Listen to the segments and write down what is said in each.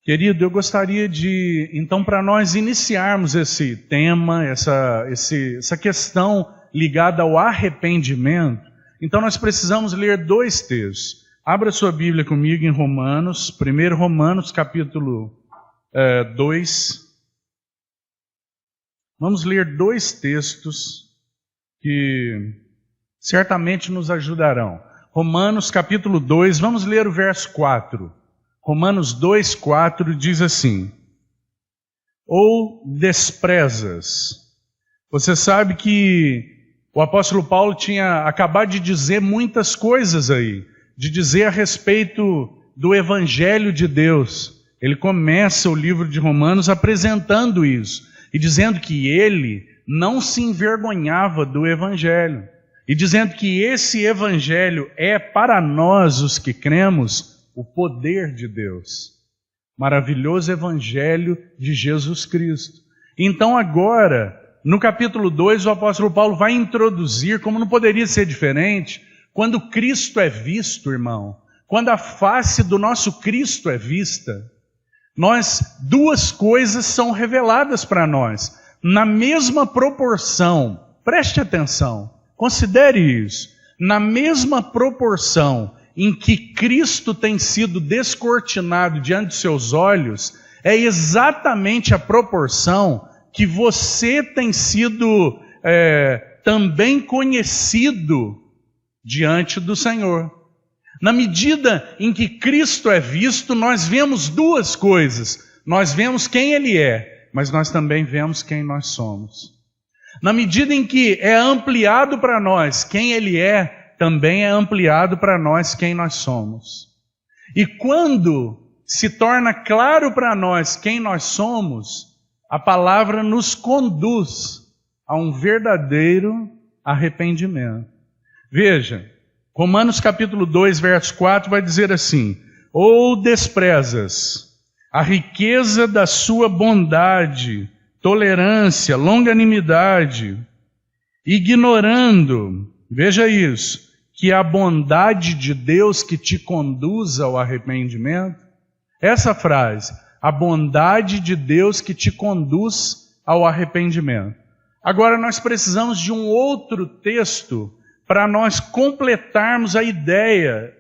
Querido, eu gostaria de, então, para nós iniciarmos esse tema, essa questão ligada ao arrependimento, então nós precisamos ler dois textos. Abra sua Bíblia comigo em Romanos, 1 Romanos capítulo 2. Vamos ler dois textos que certamente nos ajudarão. Romanos capítulo 2, vamos ler o verso 4. Romanos 2, 4 diz assim: ou desprezas. Você sabe que o apóstolo Paulo tinha acabado de dizer muitas coisas aí, de dizer a respeito do Evangelho de Deus. Ele começa o livro de Romanos apresentando isso, e dizendo que ele não se envergonhava do Evangelho, e dizendo que esse Evangelho é para nós, os que cremos, o poder de Deus. Maravilhoso Evangelho de Jesus Cristo. Então agora, no capítulo 2, o apóstolo Paulo vai introduzir, como não poderia ser diferente, quando Cristo é visto, irmão, quando a face do nosso Cristo é vista, duas coisas são reveladas para nós, na mesma proporção. Preste atenção, considere isso. Na mesma proporção em que Cristo tem sido descortinado diante de seus olhos, é exatamente a proporção que você tem sido também conhecido diante do Senhor. Na medida em que Cristo é visto, nós vemos duas coisas. Nós vemos quem Ele é, mas nós também vemos quem nós somos. Na medida em que é ampliado para nós quem Ele é, também é ampliado para nós quem nós somos. E quando se torna claro para nós quem nós somos, a palavra nos conduz a um verdadeiro arrependimento. Veja, Romanos capítulo 2, verso 4 vai dizer assim: ou desprezas a riqueza da sua bondade, tolerância, longanimidade, ignorando, veja isso, que a bondade de Deus que te conduz ao arrependimento. Essa frase, a bondade de Deus que te conduz ao arrependimento. Agora nós precisamos de um outro texto para nós completarmos a ideia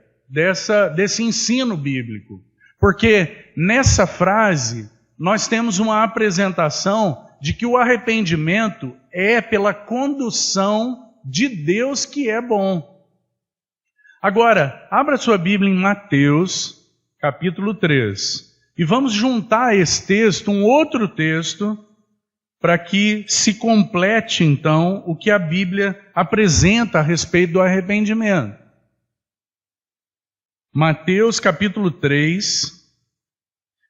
desse ensino bíblico. Porque nessa frase nós temos uma apresentação de que o arrependimento é pela condução de Deus que é bom. Agora, abra sua Bíblia em Mateus, capítulo 3. E vamos juntar a esse texto, um outro texto, para que se complete, então, o que a Bíblia apresenta a respeito do arrependimento. Mateus, capítulo 3.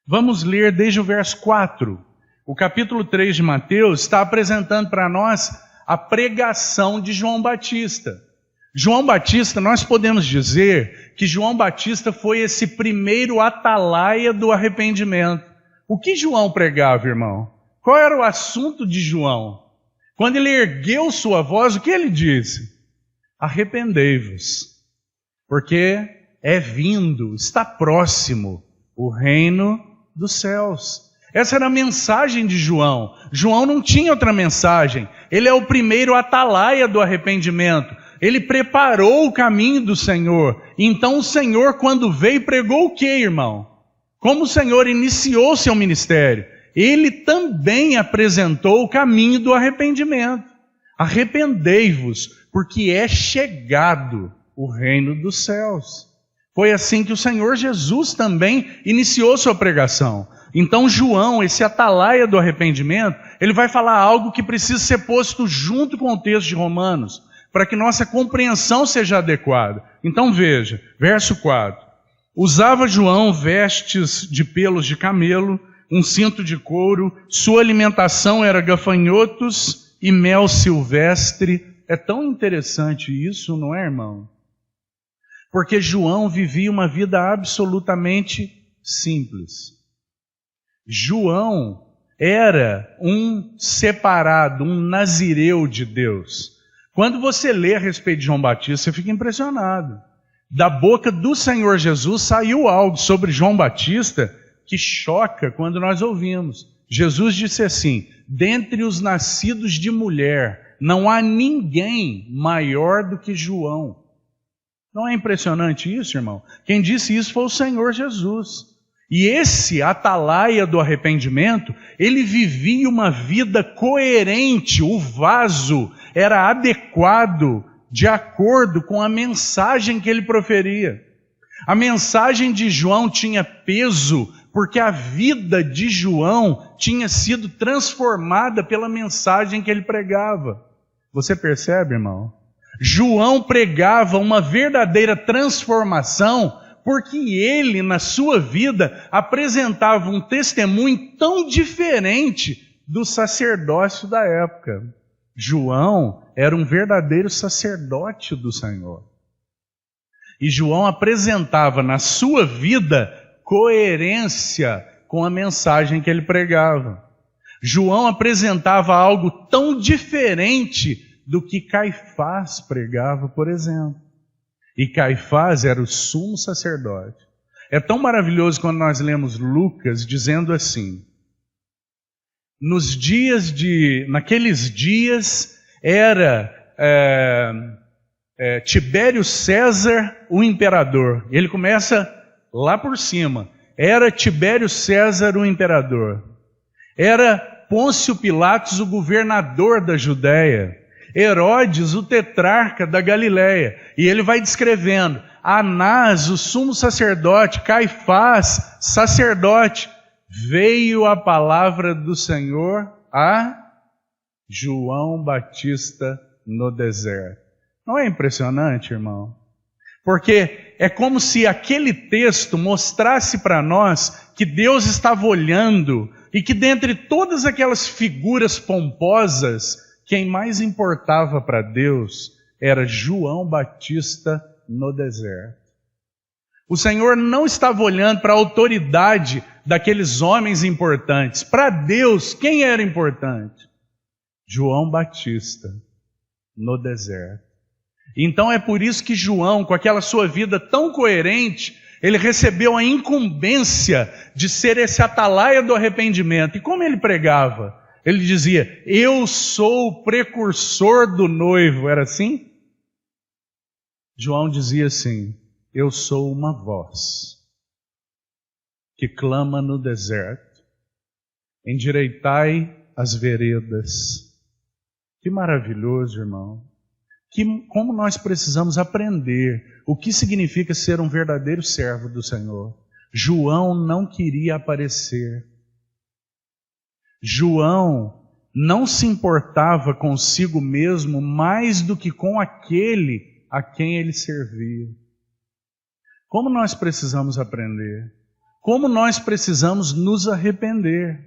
Vamos ler desde o verso 4. O capítulo 3 de Mateus está apresentando para nós a pregação de João Batista. João Batista, nós podemos dizer que João Batista foi esse primeiro atalaia do arrependimento. O que João pregava, irmão? Qual era o assunto de João? Quando ele ergueu sua voz, o que ele disse? Arrependei-vos, porque é vindo, está próximo o reino dos céus. Essa era a mensagem de João. João não tinha outra mensagem. Ele é o primeiro atalaia do arrependimento. Ele preparou o caminho do Senhor. Então o Senhor, quando veio, pregou o quê, irmão? Como o Senhor iniciou seu ministério? Ele também apresentou o caminho do arrependimento. Arrependei-vos, porque é chegado o reino dos céus. Foi assim que o Senhor Jesus também iniciou sua pregação. Então João, esse atalaia do arrependimento, ele vai falar algo que precisa ser posto junto com o texto de Romanos, para que nossa compreensão seja adequada. Então veja, verso 4. Usava João vestes de pelos de camelo, um cinto de couro, sua alimentação era gafanhotos e mel silvestre. É tão interessante isso, não é, irmão? Porque João vivia uma vida absolutamente simples. João era um separado, um nazireu de Deus. Quando você lê a respeito de João Batista, você fica impressionado. Da boca do Senhor Jesus saiu algo sobre João Batista que choca quando nós ouvimos. Jesus disse assim: dentre os nascidos de mulher, não há ninguém maior do que João. Não é impressionante isso, irmão? Quem disse isso foi o Senhor Jesus. E esse atalaia do arrependimento, ele vivia uma vida coerente, o vaso era adequado, de acordo com a mensagem que ele proferia. A mensagem de João tinha peso, porque a vida de João tinha sido transformada pela mensagem que ele pregava. Você percebe, irmão? João pregava uma verdadeira transformação, porque ele, na sua vida, apresentava um testemunho tão diferente do sacerdócio da época. João era um verdadeiro sacerdote do Senhor. E João apresentava na sua vida coerência com a mensagem que ele pregava. João apresentava algo tão diferente do que Caifás pregava, por exemplo. E Caifás era o sumo sacerdote. É tão maravilhoso quando nós lemos Lucas dizendo assim: naqueles dias era Tibério César o imperador. Ele começa lá por cima. Era Tibério César o imperador. Era Pôncio Pilatos o governador da Judéia. Herodes o tetrarca da Galileia. E ele vai descrevendo: Anás, o sumo sacerdote, Caifás, sacerdote. Veio a palavra do Senhor a João Batista no deserto. Não é impressionante, irmão? Porque é como se aquele texto mostrasse para nós que Deus estava olhando e que dentre todas aquelas figuras pomposas, quem mais importava para Deus era João Batista no deserto. O Senhor não estava olhando para a autoridade daqueles homens importantes. Para Deus, quem era importante? João Batista no deserto. Então é por isso que João, com aquela sua vida tão coerente, ele recebeu a incumbência de ser esse atalaia do arrependimento. E como ele pregava? Ele dizia: eu sou o precursor do noivo. Era assim? João dizia assim: eu sou uma voz que clama no deserto, endireitai as veredas. Que maravilhoso, irmão. Como nós precisamos aprender o que significa ser um verdadeiro servo do Senhor. João não queria aparecer. João não se importava consigo mesmo mais do que com aquele a quem ele servia. Como nós precisamos aprender? Como nós precisamos nos arrepender?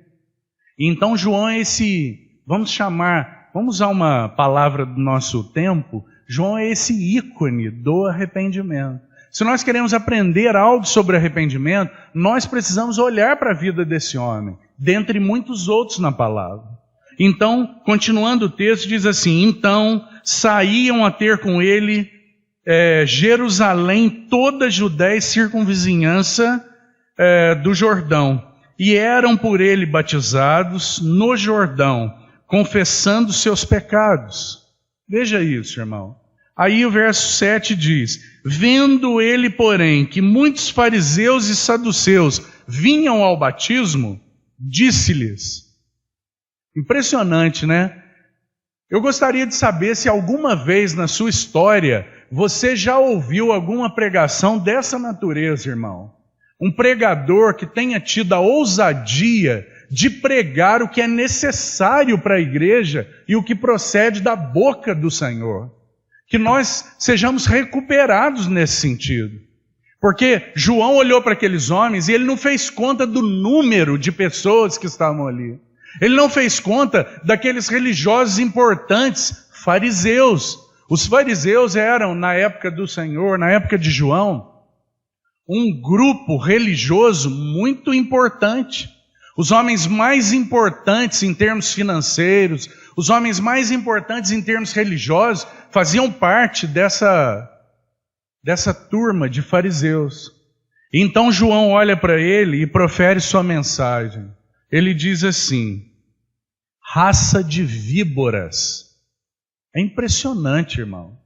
E então João é vamos usar uma palavra do nosso tempo, João é esse ícone do arrependimento. Se nós queremos aprender algo sobre arrependimento, nós precisamos olhar para a vida desse homem, dentre muitos outros na palavra. Então, continuando o texto, diz assim: então saíam a ter com ele Jerusalém, toda a Judéia e circunvizinhança do Jordão, e eram por ele batizados no Jordão, confessando seus pecados. Veja isso, irmão. Aí o verso 7 diz: vendo ele, porém, que muitos fariseus e saduceus vinham ao batismo, disse-lhes. Impressionante, né? Eu gostaria de saber se alguma vez na sua história você já ouviu alguma pregação dessa natureza, irmão. Um pregador que tenha tido a ousadia de pregar o que é necessário para a igreja e o que procede da boca do Senhor. Que nós sejamos recuperados nesse sentido. Porque João olhou para aqueles homens e ele não fez conta do número de pessoas que estavam ali. Ele não fez conta daqueles religiosos importantes, fariseus. Os fariseus eram, na época do Senhor, na época de João, um grupo religioso muito importante. Os homens mais importantes em termos financeiros, os homens mais importantes em termos religiosos, faziam parte dessa turma de fariseus. Então João olha para ele e profere sua mensagem. Ele diz assim: raça de víboras. É impressionante, irmão.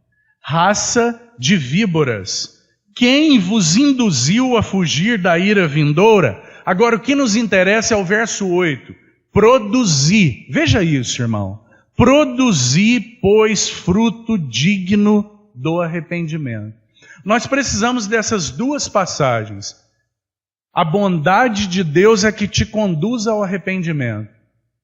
Raça de víboras. Quem vos induziu a fugir da ira vindoura? Agora o que nos interessa é o verso 8. Produzi. Veja isso, irmão. Produzi, pois, fruto digno do arrependimento. Nós precisamos dessas duas passagens. A bondade de Deus é que te conduz ao arrependimento.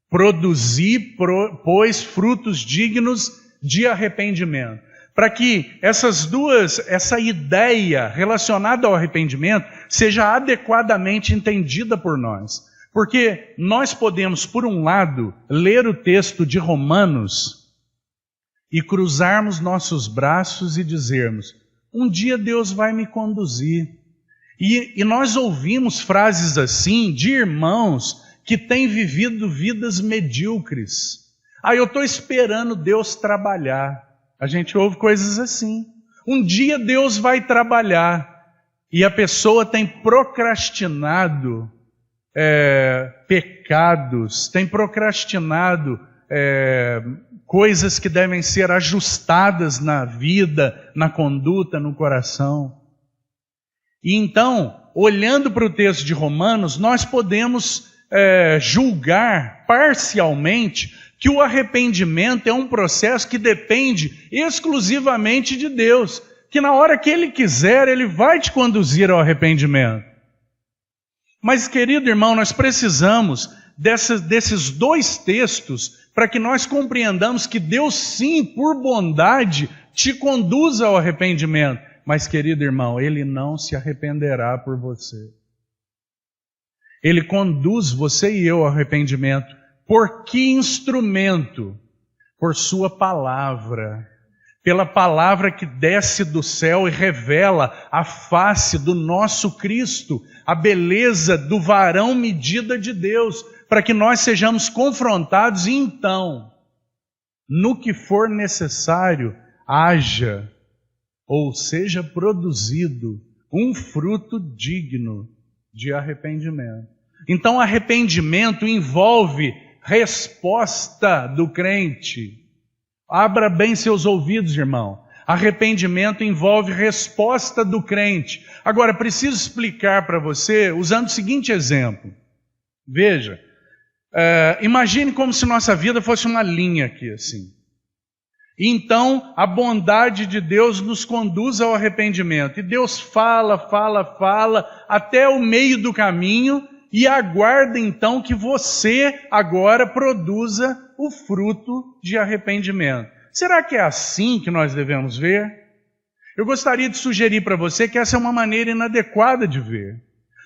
Produzi, pois, frutos dignos de arrependimento. Para que essa ideia relacionada ao arrependimento seja adequadamente entendida por nós. Porque nós podemos, por um lado, ler o texto de Romanos e cruzarmos nossos braços e dizermos: um dia Deus vai me conduzir. E nós ouvimos frases assim de irmãos que têm vivido vidas medíocres. Eu estou esperando Deus trabalhar. A gente ouve coisas assim. Um dia Deus vai trabalhar. E a pessoa tem procrastinado pecados, tem procrastinado coisas que devem ser ajustadas na vida, na conduta, no coração. E então, olhando para o texto de Romanos, nós podemos julgar parcialmente que o arrependimento é um processo que depende exclusivamente de Deus, que na hora que Ele quiser, Ele vai te conduzir ao arrependimento. Mas, querido irmão, nós precisamos desses dois textos para que nós compreendamos que Deus, sim, por bondade, te conduz ao arrependimento. Mas, querido irmão, Ele não se arrependerá por você. Ele conduz você e eu ao arrependimento. Por que instrumento? Por sua palavra. Pela palavra que desce do céu e revela a face do nosso Cristo, a beleza do varão medida de Deus, para que nós sejamos confrontados e então, no que for necessário, haja ou seja produzido um fruto digno de arrependimento. Então, arrependimento envolve resposta do crente. Abra bem seus ouvidos, irmão. Arrependimento envolve resposta do crente. Agora, preciso explicar para você usando o seguinte exemplo. Veja, imagine como se nossa vida fosse uma linha aqui, assim. Então, a bondade de Deus nos conduz ao arrependimento. E Deus fala, até o meio do caminho e aguarda então que você agora produza o fruto de arrependimento. Será que é assim que nós devemos ver? Eu gostaria de sugerir para você que essa é uma maneira inadequada de ver.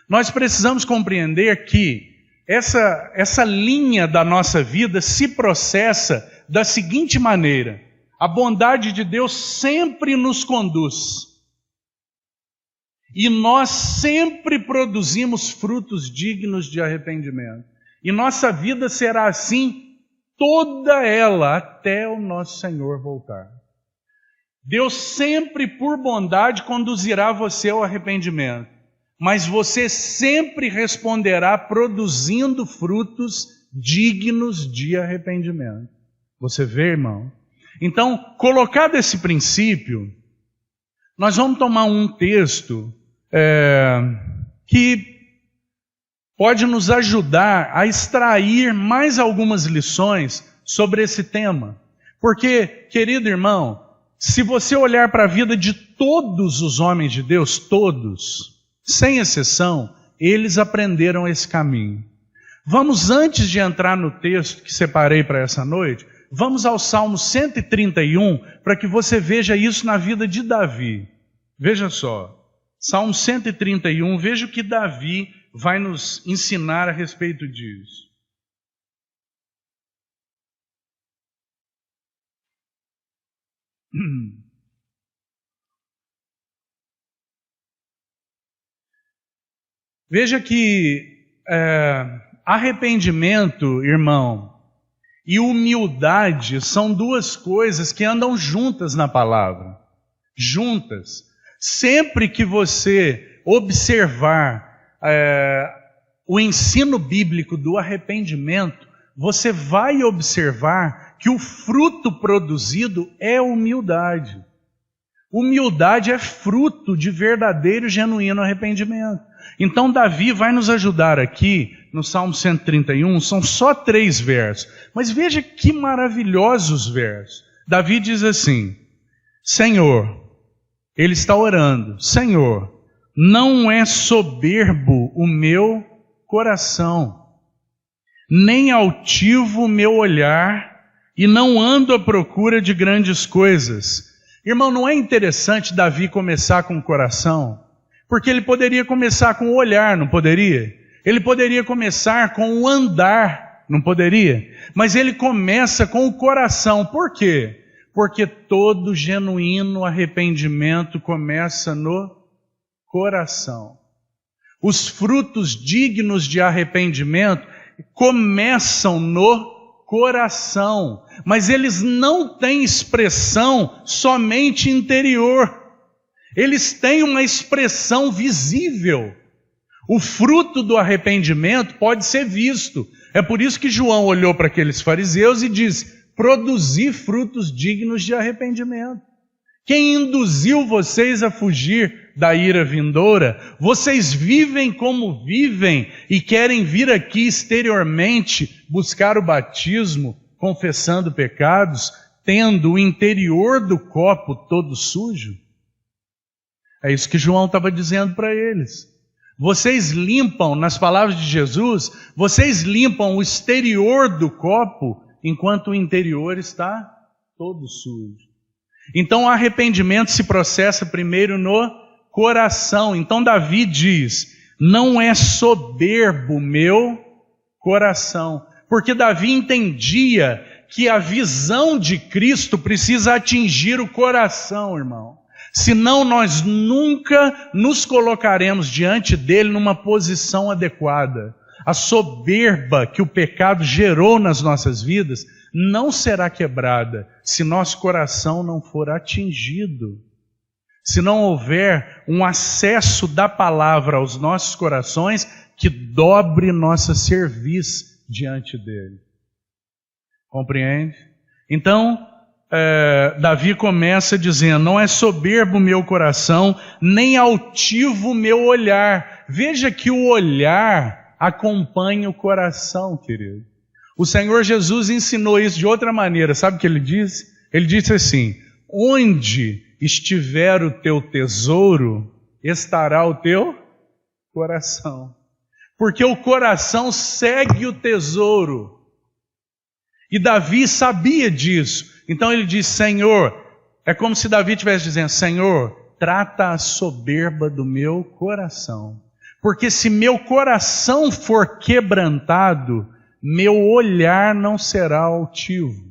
Nós precisamos compreender que essa linha da nossa vida se processa da seguinte maneira: a bondade de Deus sempre nos conduz. E nós sempre produzimos frutos dignos de arrependimento. E nossa vida será assim, toda ela, até o nosso Senhor voltar. Deus sempre, por bondade, conduzirá você ao arrependimento. Mas você sempre responderá produzindo frutos dignos de arrependimento. Você vê, irmão? Então, colocado esse princípio, nós vamos tomar um texto que pode nos ajudar a extrair mais algumas lições sobre esse tema. Porque, querido irmão, se você olhar para a vida de todos os homens de Deus, todos, sem exceção, eles aprenderam esse caminho. Vamos, antes de entrar no texto que separei para essa noite, vamos ao Salmo 131, para que você veja isso na vida de Davi. Veja só, Salmo 131, veja o que Davi vai nos ensinar a respeito disso. Veja que arrependimento, irmão, e humildade são duas coisas que andam juntas na palavra. Juntas. Sempre que você observar o ensino bíblico do arrependimento, você vai observar que o fruto produzido é humildade. Humildade é fruto de verdadeiro e genuíno arrependimento. Então Davi vai nos ajudar aqui no Salmo 131, são só 3 versos, mas veja que maravilhosos versos. Davi diz assim: Senhor, ele está orando, Senhor, não é soberbo o meu coração, nem altivo o meu olhar, e não ando à procura de grandes coisas. Irmão, não é interessante Davi começar com o coração? Porque ele poderia começar com o olhar, não poderia? Ele poderia começar com o andar, não poderia? Mas ele começa com o coração. Por quê? Porque todo genuíno arrependimento começa no coração. Os frutos dignos de arrependimento começam no coração, mas eles não têm expressão somente interior. Eles têm uma expressão visível. O fruto do arrependimento pode ser visto. É por isso que João olhou para aqueles fariseus e disse: produzi frutos dignos de arrependimento. Quem induziu vocês a fugir da ira vindoura? Vocês vivem como vivem e querem vir aqui exteriormente buscar o batismo, confessando pecados, tendo o interior do copo todo sujo? É isso que João estava dizendo para eles. Vocês limpam, nas palavras de Jesus, vocês limpam o exterior do copo, enquanto o interior está todo sujo. Então o arrependimento se processa primeiro no coração. Então Davi diz: não é soberbo o meu coração. Porque Davi entendia que a visão de Cristo precisa atingir o coração, irmão. Senão nós nunca nos colocaremos diante dele numa posição adequada. A soberba que o pecado gerou nas nossas vidas não será quebrada se nosso coração não for atingido. Se não houver um acesso da palavra aos nossos corações que dobre nossa cerviz diante dele. Compreende? Então, Davi começa dizendo: não é soberbo o meu coração, nem altivo o meu olhar. Veja que o olhar acompanha o coração, querido. O Senhor Jesus ensinou isso de outra maneira. Sabe o que ele disse? Ele disse assim: onde estiver o teu tesouro, estará o teu coração. Porque o coração segue o tesouro. E Davi sabia disso. Então ele diz: Senhor, é como se Davi estivesse dizendo: Senhor, trata a soberba do meu coração. Porque se meu coração for quebrantado, meu olhar não será altivo.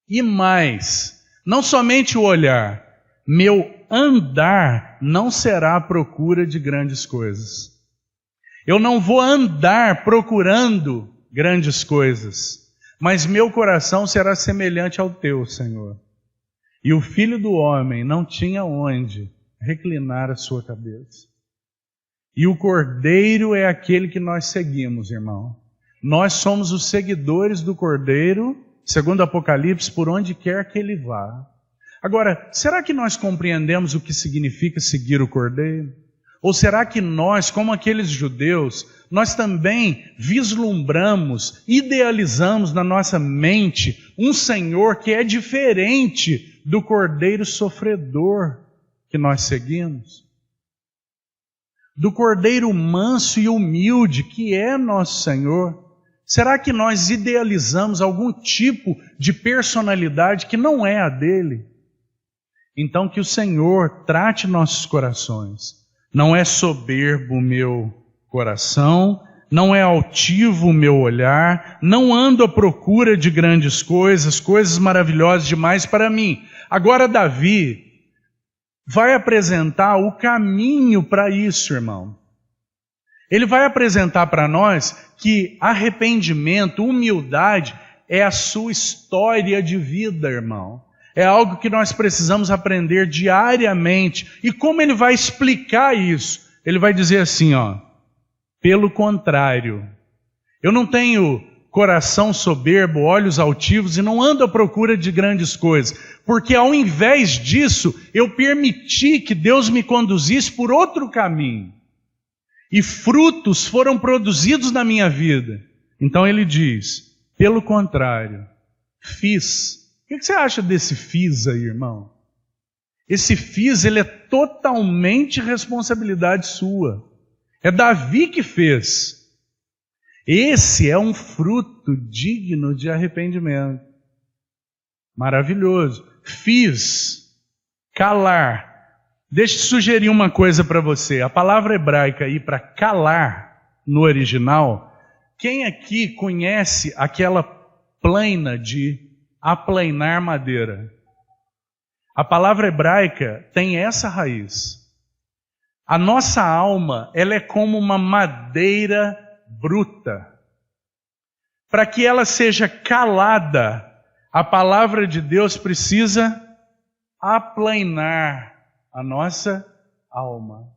E mais, não somente o olhar, meu andar não será à procura de grandes coisas. Eu não vou andar procurando grandes coisas, mas meu coração será semelhante ao teu, Senhor. E o Filho do Homem não tinha onde reclinar a sua cabeça. E o Cordeiro é aquele que nós seguimos, irmão. Nós somos os seguidores do Cordeiro, segundo Apocalipse, por onde quer que ele vá. Agora, será que nós compreendemos o que significa seguir o Cordeiro? Ou será que nós, como aqueles judeus, nós também vislumbramos, idealizamos na nossa mente um Senhor que é diferente do Cordeiro sofredor que nós seguimos? Do Cordeiro manso e humilde que é nosso Senhor? Será que nós idealizamos algum tipo de personalidade que não é a dele? Então que o Senhor trate nossos corações. Não é soberbo o meu coração, não é altivo o meu olhar, não ando à procura de grandes coisas, coisas maravilhosas demais para mim. Agora Davi vai apresentar o caminho para isso, irmão. Ele vai apresentar para nós que arrependimento, humildade, é a sua história de vida, irmão. É algo que nós precisamos aprender diariamente. E como ele vai explicar isso? Ele vai dizer assim, ó: pelo contrário, eu não tenho coração soberbo, olhos altivos e não ando à procura de grandes coisas, porque ao invés disso, eu permiti que Deus me conduzisse por outro caminho. E frutos foram produzidos na minha vida. Então ele diz, pelo contrário, fiz. O que você acha desse fiz aí, irmão? Esse fiz, ele é totalmente responsabilidade sua. É Davi que fez. Esse é um fruto digno de arrependimento. Maravilhoso. Fiz, calar. Deixa eu sugerir uma coisa para você. A palavra hebraica aí para calar, no original, quem aqui conhece aquela plaina de aplainar madeira? A palavra hebraica tem essa raiz. A nossa alma, ela é como uma madeira bruta. Para que ela seja calada, a palavra de Deus precisa aplainar a nossa alma.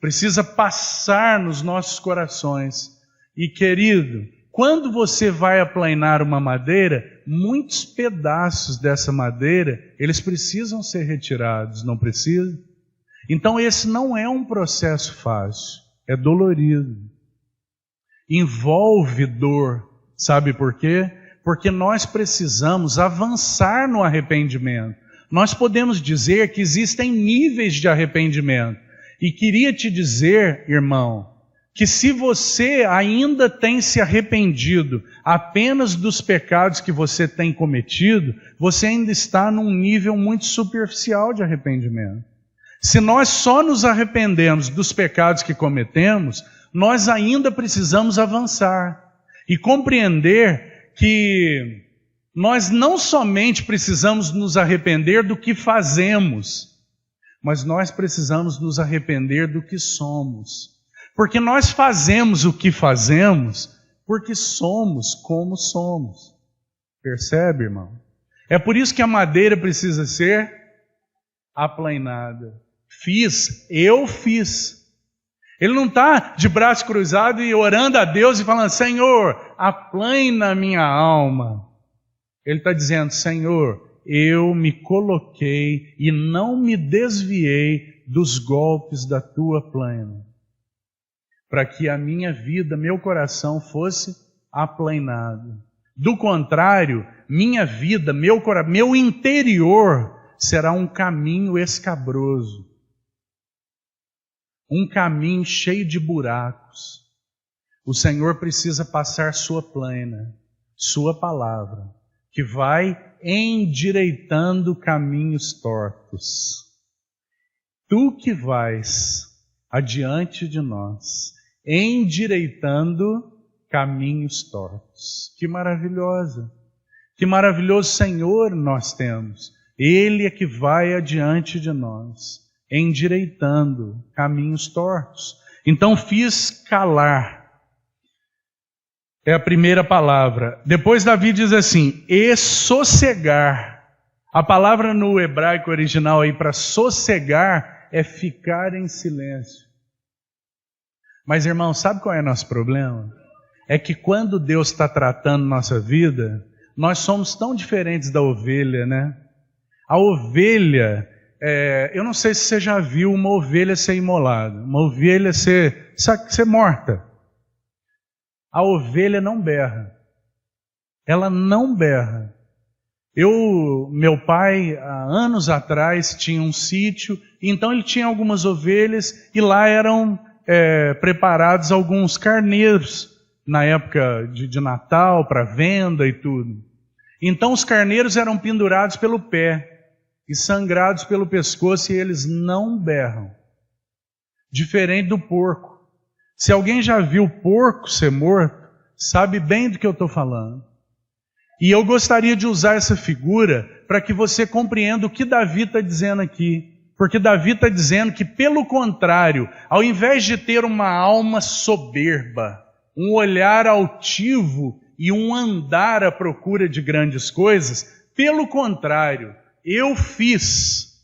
Precisa passar nos nossos corações. E querido, quando você vai aplainar uma madeira, muitos pedaços dessa madeira, eles precisam ser retirados, não precisam? Então esse não é um processo fácil, é dolorido. Envolve dor, sabe por quê? Porque nós precisamos avançar no arrependimento. Nós podemos dizer que existem níveis de arrependimento. E queria te dizer, irmão, que se você ainda tem se arrependido apenas dos pecados que você tem cometido, você ainda está num nível muito superficial de arrependimento. Se nós só nos arrependemos dos pecados que cometemos, nós ainda precisamos avançar e compreender que nós não somente precisamos nos arrepender do que fazemos, mas nós precisamos nos arrepender do que somos. Porque nós fazemos o que fazemos porque somos como somos. Percebe, irmão? É por isso que a madeira precisa ser aplainada. Eu fiz. Ele não está de braço cruzado e orando a Deus e falando, Senhor, aplaina a minha alma. Ele está dizendo, Senhor, eu me coloquei e não me desviei dos golpes da tua plaina, para que a minha vida, meu coração fosse aplainado. Do contrário, minha vida, meu interior será um caminho escabroso. Um caminho cheio de buracos. O Senhor precisa passar sua plaina, sua palavra, que vai endireitando caminhos tortos. Tu que vais adiante de nós, endireitando caminhos tortos. Que maravilhosa! Que maravilhoso Senhor nós temos. Ele é que vai adiante de nós, endireitando caminhos tortos. Então fiz calar. É a primeira palavra. Depois Davi diz assim, e sossegar. A palavra no hebraico original aí para sossegar é ficar em silêncio. Mas irmão, sabe qual é o nosso problema? É que quando Deus está tratando nossa vida, nós somos tão diferentes da ovelha, né? A ovelha, eu não sei se você já viu uma ovelha ser imolada, uma ovelha ser morta. A ovelha não berra. Ela não berra. Meu pai, há anos atrás, tinha um sítio, então ele tinha algumas ovelhas e lá eram preparados alguns carneiros na época de Natal, para venda e tudo. Então os carneiros eram pendurados pelo pé e sangrados pelo pescoço e eles não berram. Diferente do porco. Se alguém já viu porco ser morto, sabe bem do que eu estou falando. E eu gostaria de usar essa figura para que você compreenda o que Davi está dizendo aqui. Porque Davi está dizendo que, pelo contrário, ao invés de ter uma alma soberba, um olhar altivo e um andar à procura de grandes coisas, pelo contrário, eu fiz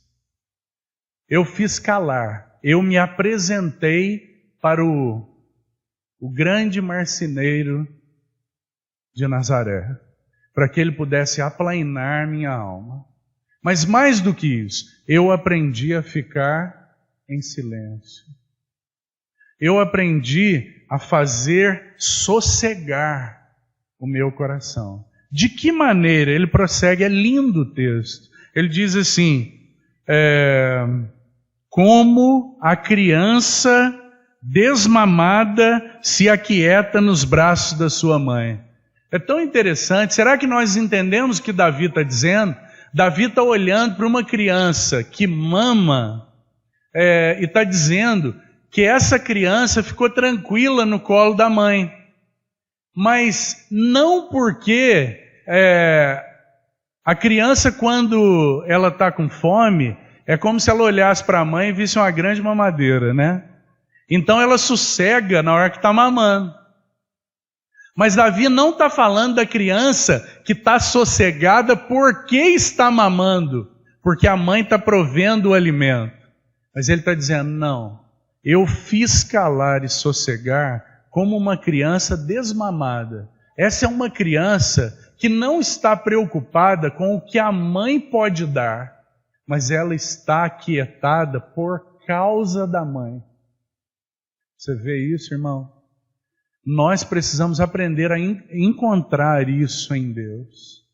calar, eu me apresentei para o grande marceneiro de Nazaré, para que ele pudesse aplainar minha alma. Mas mais do que isso, eu aprendi a ficar em silêncio. Eu aprendi a fazer sossegar o meu coração. De que maneira? Ele prossegue, é lindo o texto. Ele diz assim, como a criança desmamada se aquieta nos braços da sua mãe. É tão interessante. Será que nós entendemos o que Davi está dizendo? Davi está olhando para uma criança que mama e está dizendo que essa criança ficou tranquila no colo da mãe. Mas não porque a criança, quando ela está com fome, é como se ela olhasse para a mãe e visse uma grande mamadeira, né? Então ela sossega na hora que está mamando. Mas Davi não está falando da criança que está sossegada porque está mamando, porque a mãe está provendo o alimento. Mas ele está dizendo, não, eu fiz calar e sossegar como uma criança desmamada. Essa é uma criança que não está preocupada com o que a mãe pode dar, mas ela está aquietada por causa da mãe. Você vê isso, irmão? Nós precisamos aprender a encontrar isso em Deus.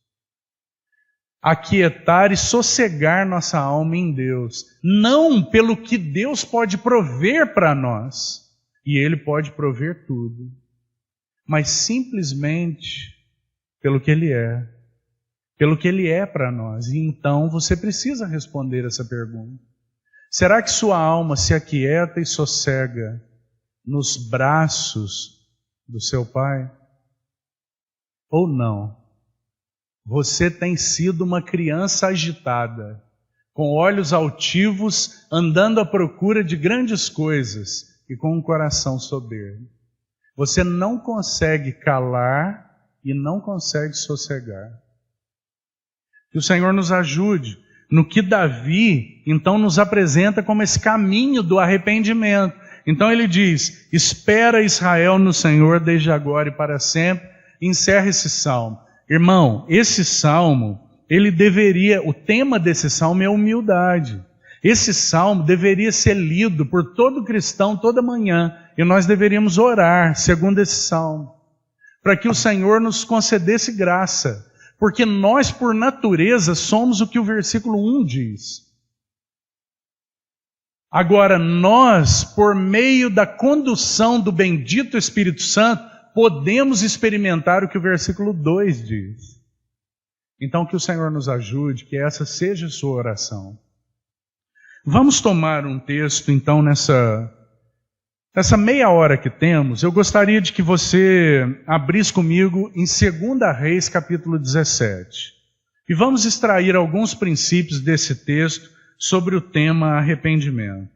Aquietar e sossegar nossa alma em Deus. Não pelo que Deus pode prover para nós. E Ele pode prover tudo. Mas simplesmente pelo que Ele é. Pelo que Ele é para nós. E então você precisa responder essa pergunta. Será que sua alma se aquieta e sossega nos braços do seu Pai? Ou não? Você tem sido uma criança agitada, com olhos altivos, andando à procura de grandes coisas e com um coração soberbo. Você não consegue calar e não consegue sossegar. Que o Senhor nos ajude no que Davi, então, nos apresenta como esse caminho do arrependimento. Então ele diz, espera Israel no Senhor desde agora e para sempre. Encerra esse salmo. Irmão, esse salmo, o tema desse salmo é humildade. Esse salmo deveria ser lido por todo cristão toda manhã. E nós deveríamos orar segundo esse salmo, para que o Senhor nos concedesse graça. Porque nós, por natureza, somos o que o versículo 1 diz. Agora, nós, por meio da condução do bendito Espírito Santo, podemos experimentar o que o versículo 2 diz. Então, que o Senhor nos ajude, que essa seja a sua oração. Vamos tomar um texto, então, nessa meia hora que temos. Eu gostaria de que você abrisse comigo em 2 Reis, capítulo 17. E vamos extrair alguns princípios desse texto sobre o tema arrependimento.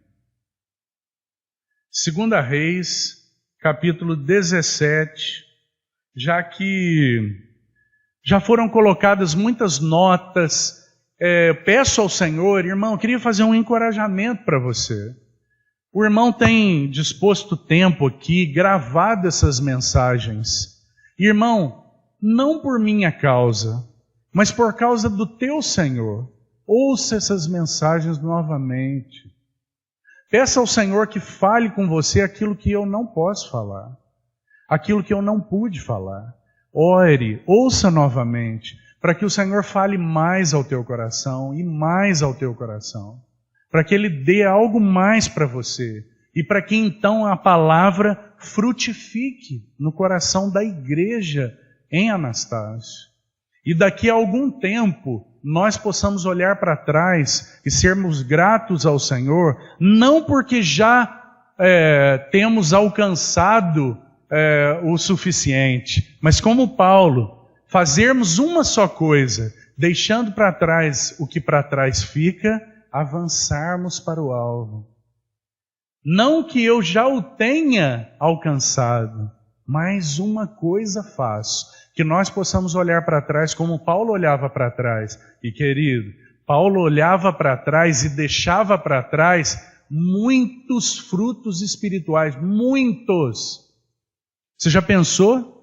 2 Reis, capítulo 17, já que já foram colocadas muitas notas, peço ao Senhor, irmão, eu queria fazer um encorajamento para você. O irmão tem disposto tempo aqui, gravado essas mensagens. Irmão, não por minha causa, mas por causa do teu Senhor, ouça essas mensagens novamente. Peça ao Senhor que fale com você aquilo que eu não posso falar, aquilo que eu não pude falar. Ore, ouça novamente, para que o Senhor fale mais ao teu coração e mais ao teu coração, para que Ele dê algo mais para você e para que então a palavra frutifique no coração da igreja em Anastácio. E daqui a algum tempo nós possamos olhar para trás e sermos gratos ao Senhor, não porque já temos alcançado o suficiente, mas como Paulo, fazermos uma só coisa, deixando para trás o que para trás fica, avançarmos para o alvo. Não que eu já o tenha alcançado, mas uma coisa faço, que nós possamos olhar para trás como Paulo olhava para trás. E querido, Paulo olhava para trás e deixava para trás muitos frutos espirituais, muitos. Você já pensou?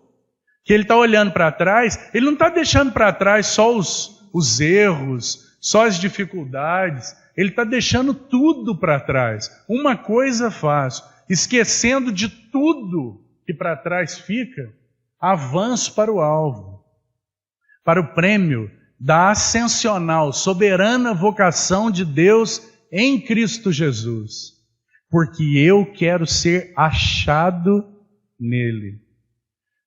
Que ele está olhando para trás, ele não está deixando para trás só os erros, só as dificuldades, ele está deixando tudo para trás. Uma coisa faz, esquecendo de tudo que para trás fica, avanço para o alvo, para o prêmio da ascensional, soberana vocação de Deus em Cristo Jesus, porque eu quero ser achado nele.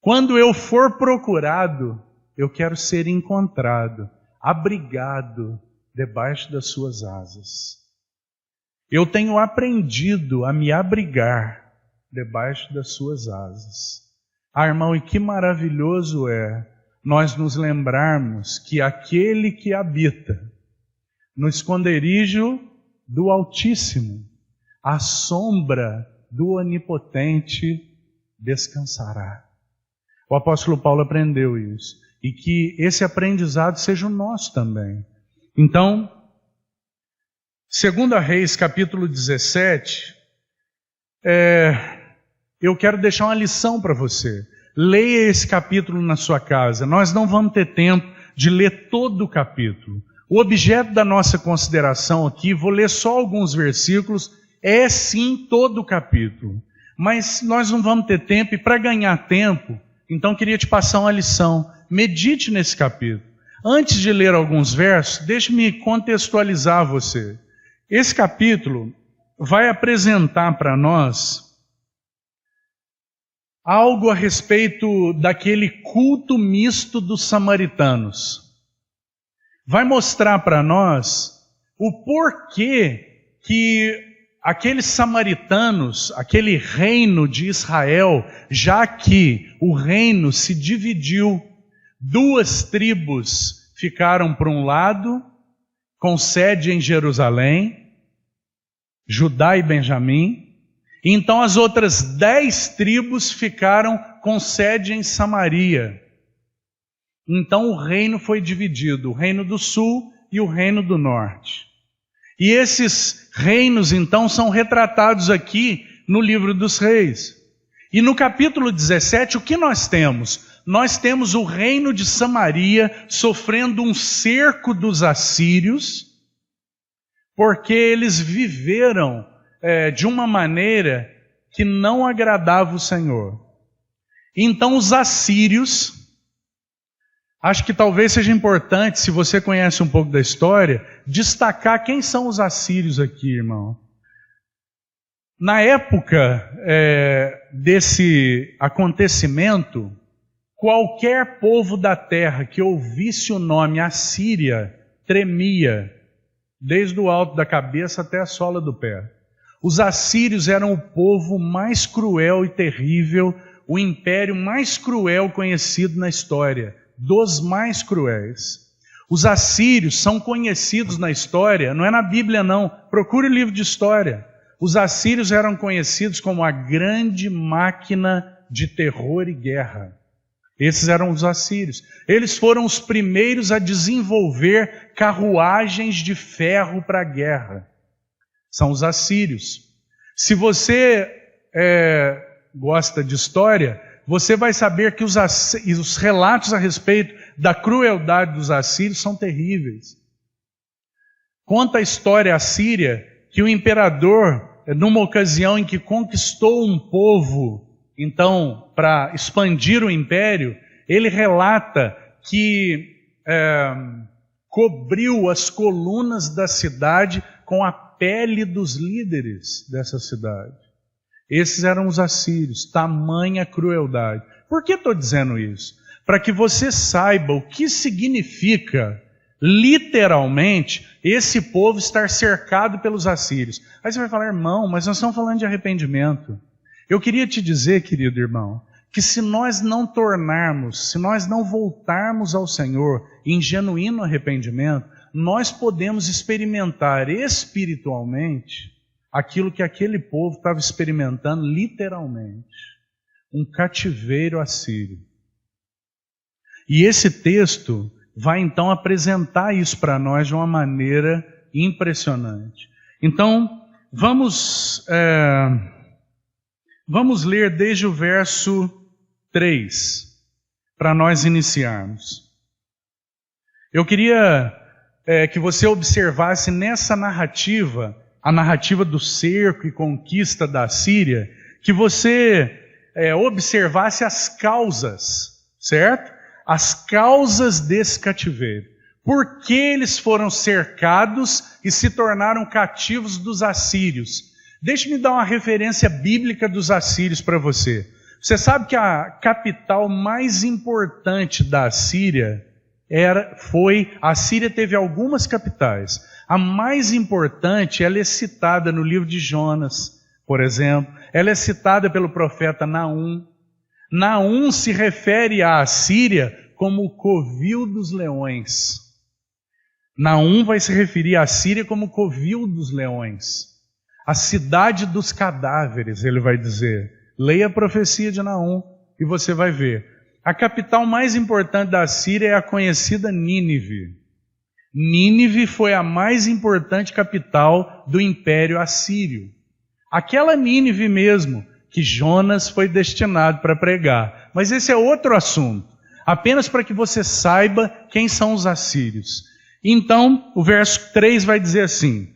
Quando eu for procurado, eu quero ser encontrado, abrigado debaixo das suas asas. Eu tenho aprendido a me abrigar debaixo das suas asas. Ah, irmão, e que maravilhoso é nós nos lembrarmos que aquele que habita no esconderijo do Altíssimo, à sombra do Onipotente, descansará. O apóstolo Paulo aprendeu isso. E que esse aprendizado seja o nosso também. Então, 2 Reis, capítulo 17, eu quero deixar uma lição para você. Leia esse capítulo na sua casa. Nós não vamos ter tempo de ler todo o capítulo. O objeto da nossa consideração aqui, vou ler só alguns versículos, é sim todo o capítulo. Mas nós não vamos ter tempo, e para ganhar tempo, então queria te passar uma lição. Medite nesse capítulo. Antes de ler alguns versos, deixe-me contextualizar você. Esse capítulo vai apresentar para nós algo a respeito daquele culto misto dos samaritanos. Vai mostrar para nós o porquê que aqueles samaritanos, aquele reino de Israel, já que o reino se dividiu, duas tribos ficaram para um lado, com sede em Jerusalém, Judá e Benjamim, e então as outras 10 tribos ficaram com sede em Samaria. Então o reino foi dividido, o reino do sul e o reino do norte. E esses reinos então são retratados aqui no livro dos Reis. E no capítulo 17, o que nós temos? Nós temos o reino de Samaria sofrendo um cerco dos assírios, porque eles viveram de uma maneira que não agradava o Senhor. Então os assírios, acho que talvez seja importante, se você conhece um pouco da história, destacar quem são os assírios aqui, irmão. Na época desse acontecimento, qualquer povo da terra que ouvisse o nome Assíria tremia, desde o alto da cabeça até a sola do pé. Os assírios eram o povo mais cruel e terrível, o império mais cruel conhecido na história, dos mais cruéis. Os assírios são conhecidos na história, não é na Bíblia não, procure o livro de história. Os assírios eram conhecidos como a grande máquina de terror e guerra. Esses eram os assírios. Eles foram os primeiros a desenvolver carruagens de ferro para a guerra. São os assírios. Se você gosta de história, você vai saber que os relatos a respeito da crueldade dos assírios são terríveis. Conta a história assíria que o imperador, numa ocasião em que conquistou um povo, então, para expandir o império, ele relata que cobriu as colunas da cidade com a pele dos líderes dessa cidade. Esses eram os assírios, tamanha crueldade. Por que estou dizendo isso? Para que você saiba o que significa, literalmente, esse povo estar cercado pelos assírios. Aí você vai falar, irmão, mas nós estamos falando de arrependimento. Eu queria te dizer, querido irmão, que se nós não tornarmos, se nós não voltarmos ao Senhor em genuíno arrependimento, nós podemos experimentar espiritualmente aquilo que aquele povo estava experimentando literalmente, um cativeiro assírio. E esse texto, vai então apresentar isso para nós de uma maneira impressionante. Então, vamos ler desde o verso 3, para nós iniciarmos. Eu queria que você observasse nessa narrativa, a narrativa do cerco e conquista da Síria, que você observasse as causas, certo? As causas desse cativeiro. Por que eles foram cercados e se tornaram cativos dos assírios? Deixe-me dar uma referência bíblica dos assírios para você. Você sabe que a capital mais importante da Síria a Síria teve algumas capitais. A mais importante, ela é citada no livro de Jonas, por exemplo. Ela é citada pelo profeta Naum. Naum se refere à Síria como o covil dos leões. Naum vai se referir à Síria como o covil dos leões. A cidade dos cadáveres, ele vai dizer. Leia a profecia de Naum e você vai ver. A capital mais importante da Síria é a conhecida Nínive. Nínive foi a mais importante capital do Império Assírio. Aquela Nínive mesmo, que Jonas foi destinado para pregar. Mas esse é outro assunto. Apenas para que você saiba quem são os assírios. Então, o verso 3 vai dizer assim: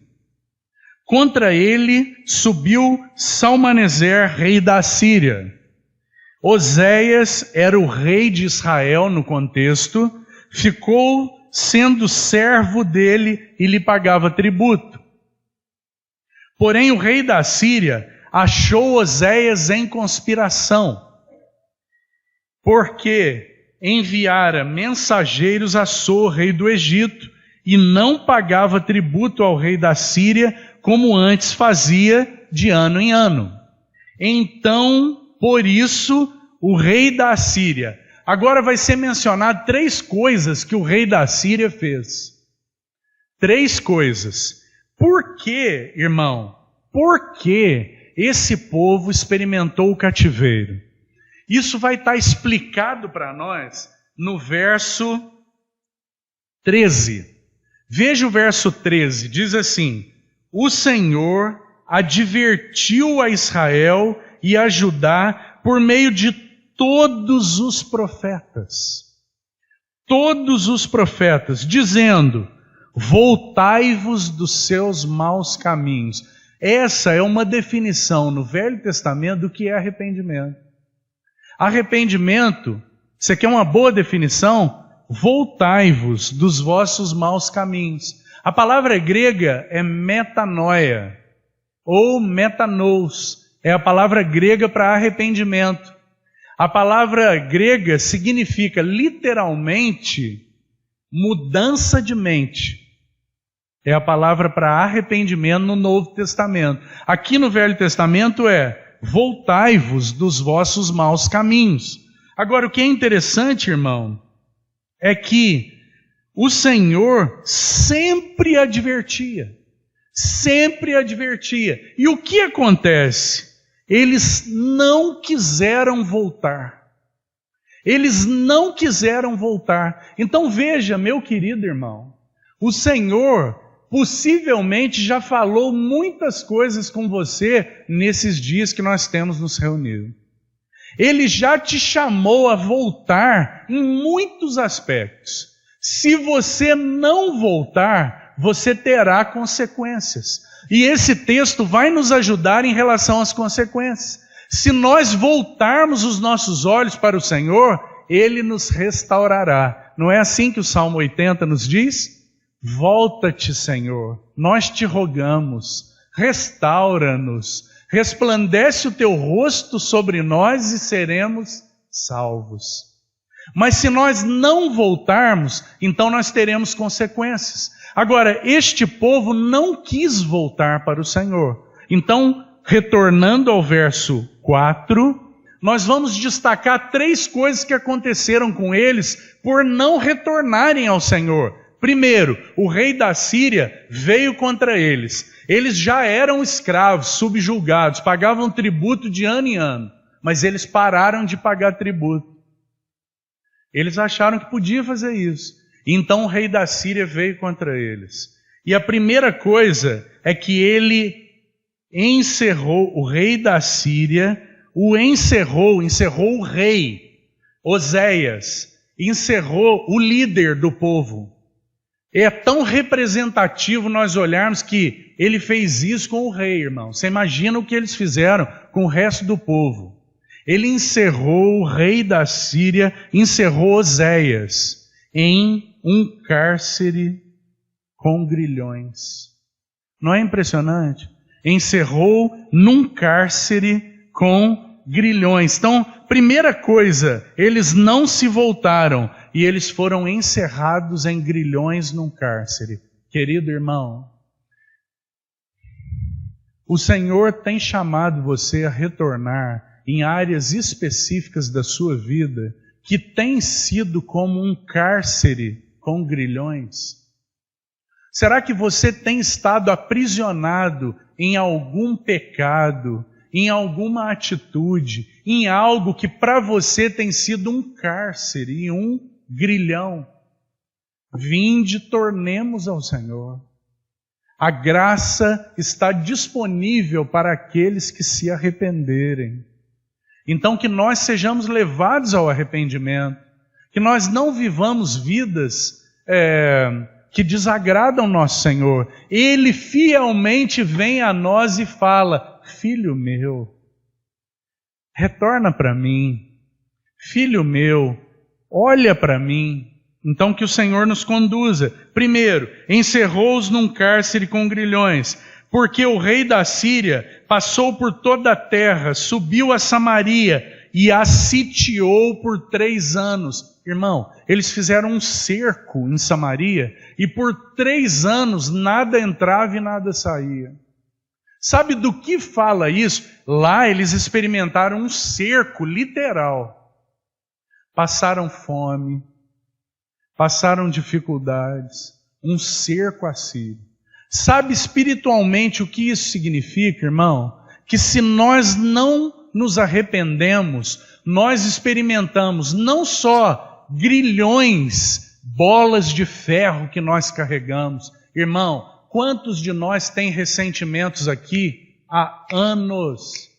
contra ele subiu Salmaneser, rei da Síria. Oséias era o rei de Israel no contexto, ficou sendo servo dele e lhe pagava tributo. Porém, o rei da Síria achou Oséias em conspiração, porque enviara mensageiros a So, rei do Egito, e não pagava tributo ao rei da Síria, como antes fazia de ano em ano. Então, por isso, o rei da Síria. Agora vai ser mencionado 3 coisas que o rei da Síria fez. 3 coisas. Por que, irmão? Por que esse povo experimentou o cativeiro? Isso vai estar explicado para nós no verso 13. Veja o verso 13, diz assim: o Senhor advertiu a Israel e a Judá por meio de todos os profetas. Todos os profetas, dizendo: voltai-vos dos seus maus caminhos. Essa é uma definição no Velho Testamento do que é arrependimento. Arrependimento, você quer uma boa definição? Voltai-vos dos vossos maus caminhos. A palavra grega é metanoia, ou metanous. É a palavra grega para arrependimento. A palavra grega significa literalmente mudança de mente. É a palavra para arrependimento no Novo Testamento. Aqui no Velho Testamento é voltai-vos dos vossos maus caminhos. Agora, o que é interessante, irmão, é que o Senhor sempre advertia. Sempre advertia. E o que acontece? Eles não quiseram voltar. Eles não quiseram voltar. Então veja, meu querido irmão, o Senhor possivelmente já falou muitas coisas com você nesses dias que nós temos nos reunido. Ele já te chamou a voltar em muitos aspectos. Se você não voltar, você terá consequências. E esse texto vai nos ajudar em relação às consequências. Se nós voltarmos os nossos olhos para o Senhor, Ele nos restaurará. Não é assim que o Salmo 80 nos diz? Volta-te, Senhor, nós te rogamos, restaura-nos, resplandece o teu rosto sobre nós e seremos salvos. Mas se nós não voltarmos, então nós teremos consequências. Agora, este povo não quis voltar para o Senhor. Então, retornando ao verso 4, nós vamos destacar 3 coisas que aconteceram com eles por não retornarem ao Senhor. Primeiro, o rei da Síria veio contra eles. Eles já eram escravos, subjugados, pagavam tributo de ano em ano, mas eles pararam de pagar tributo. Eles acharam que podia fazer isso. Então o rei da Síria veio contra eles. E a primeira coisa é que ele encerrou, o rei da Síria, encerrou o rei, Oséias, encerrou o líder do povo. É tão representativo nós olharmos que ele fez isso com o rei, irmão. Você imagina o que eles fizeram com o resto do povo. Ele encerrou o rei da Síria, encerrou Oséias em um cárcere com grilhões. Não é impressionante? Encerrou num cárcere com grilhões. Então, primeira coisa, eles não se voltaram e eles foram encerrados em grilhões num cárcere. Querido irmão, o Senhor tem chamado você a retornar em áreas específicas da sua vida que tem sido como um cárcere com grilhões. Será que você tem estado aprisionado em algum pecado, em alguma atitude, em algo que para você tem sido um cárcere e um grilhão? Vinde, tornemos ao Senhor. A graça está disponível para aqueles que se arrependerem. Então que nós sejamos levados ao arrependimento, que nós não vivamos vidas que desagradam nosso Senhor. Ele fielmente vem a nós e fala: filho meu, retorna para mim. Filho meu, olha para mim. Então que o Senhor nos conduza. Primeiro, encerrou-os num cárcere com grilhões, porque o rei da Síria passou por toda a terra, subiu a Samaria e a sitiou por 3 anos. Irmão, eles fizeram um cerco em Samaria e por 3 anos nada entrava e nada saía. Sabe do que fala isso? Lá eles experimentaram um cerco literal. Passaram fome, passaram dificuldades, um cerco assírio. Sabe espiritualmente o que isso significa, irmão? Que se nós não nos arrependemos, nós experimentamos não só grilhões, bolas de ferro que nós carregamos. Irmão, quantos de nós têm ressentimentos aqui há anos?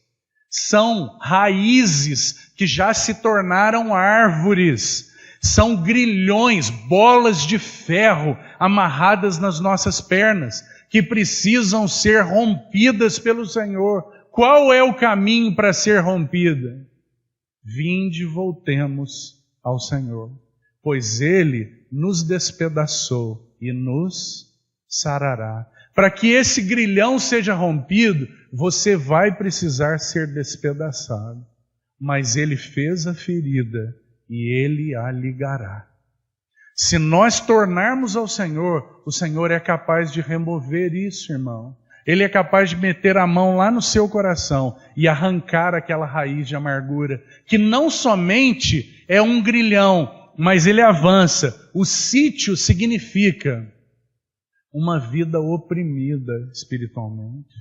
São raízes que já se tornaram árvores. São grilhões, bolas de ferro amarradas nas nossas pernas, que precisam ser rompidas pelo Senhor. Qual é o caminho para ser rompida? Vinde, voltemos ao Senhor, pois Ele nos despedaçou e nos sarará. Para que esse grilhão seja rompido, você vai precisar ser despedaçado. Mas Ele fez a ferida e Ele a ligará. Se nós tornarmos ao Senhor, o Senhor é capaz de remover isso, irmão. Ele é capaz de meter a mão lá no seu coração e arrancar aquela raiz de amargura, que não somente é um grilhão, mas ele avança. O sítio significa uma vida oprimida espiritualmente,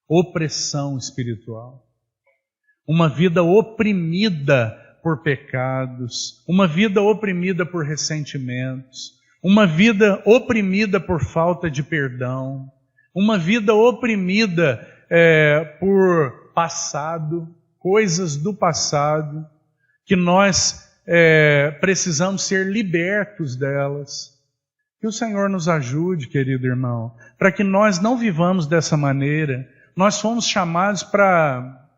opressão espiritual, uma vida oprimida por pecados, uma vida oprimida por ressentimentos, uma vida oprimida por falta de perdão, uma vida oprimida por passado, coisas do passado, que nós precisamos ser libertos delas. Que o Senhor nos ajude, querido irmão, para que nós não vivamos dessa maneira. Nós fomos chamados para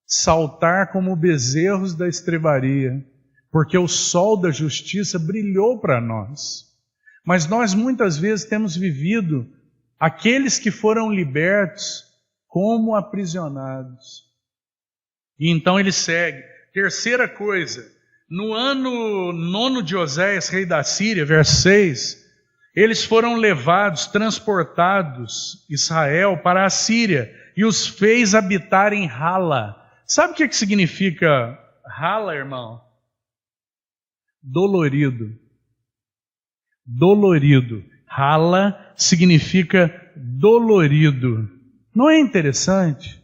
saltar como bezerros da estrebaria, porque o sol da justiça brilhou para nós. Mas nós muitas vezes temos vivido aqueles que foram libertos como aprisionados. E então ele segue. Terceira coisa, no ano 9 de Oséias, rei da Síria, verso 6, eles foram levados, transportados, Israel, para a Síria, e os fez habitar em Hala. Sabe o que significa Hala, irmão? Dolorido. Dolorido. Hala significa dolorido. Não é interessante?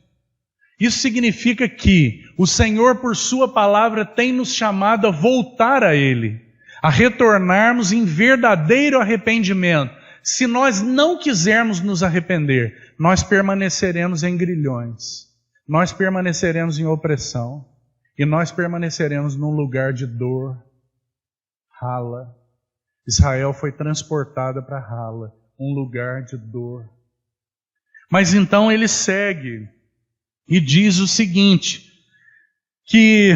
Isso significa que o Senhor, por sua palavra, tem nos chamado a voltar a Ele, a retornarmos em verdadeiro arrependimento. Se nós não quisermos nos arrepender, nós permaneceremos em grilhões, nós permaneceremos em opressão, e nós permaneceremos num lugar de dor, Hala. Israel foi transportada para Hala, um lugar de dor. Mas então ele segue e diz o seguinte, que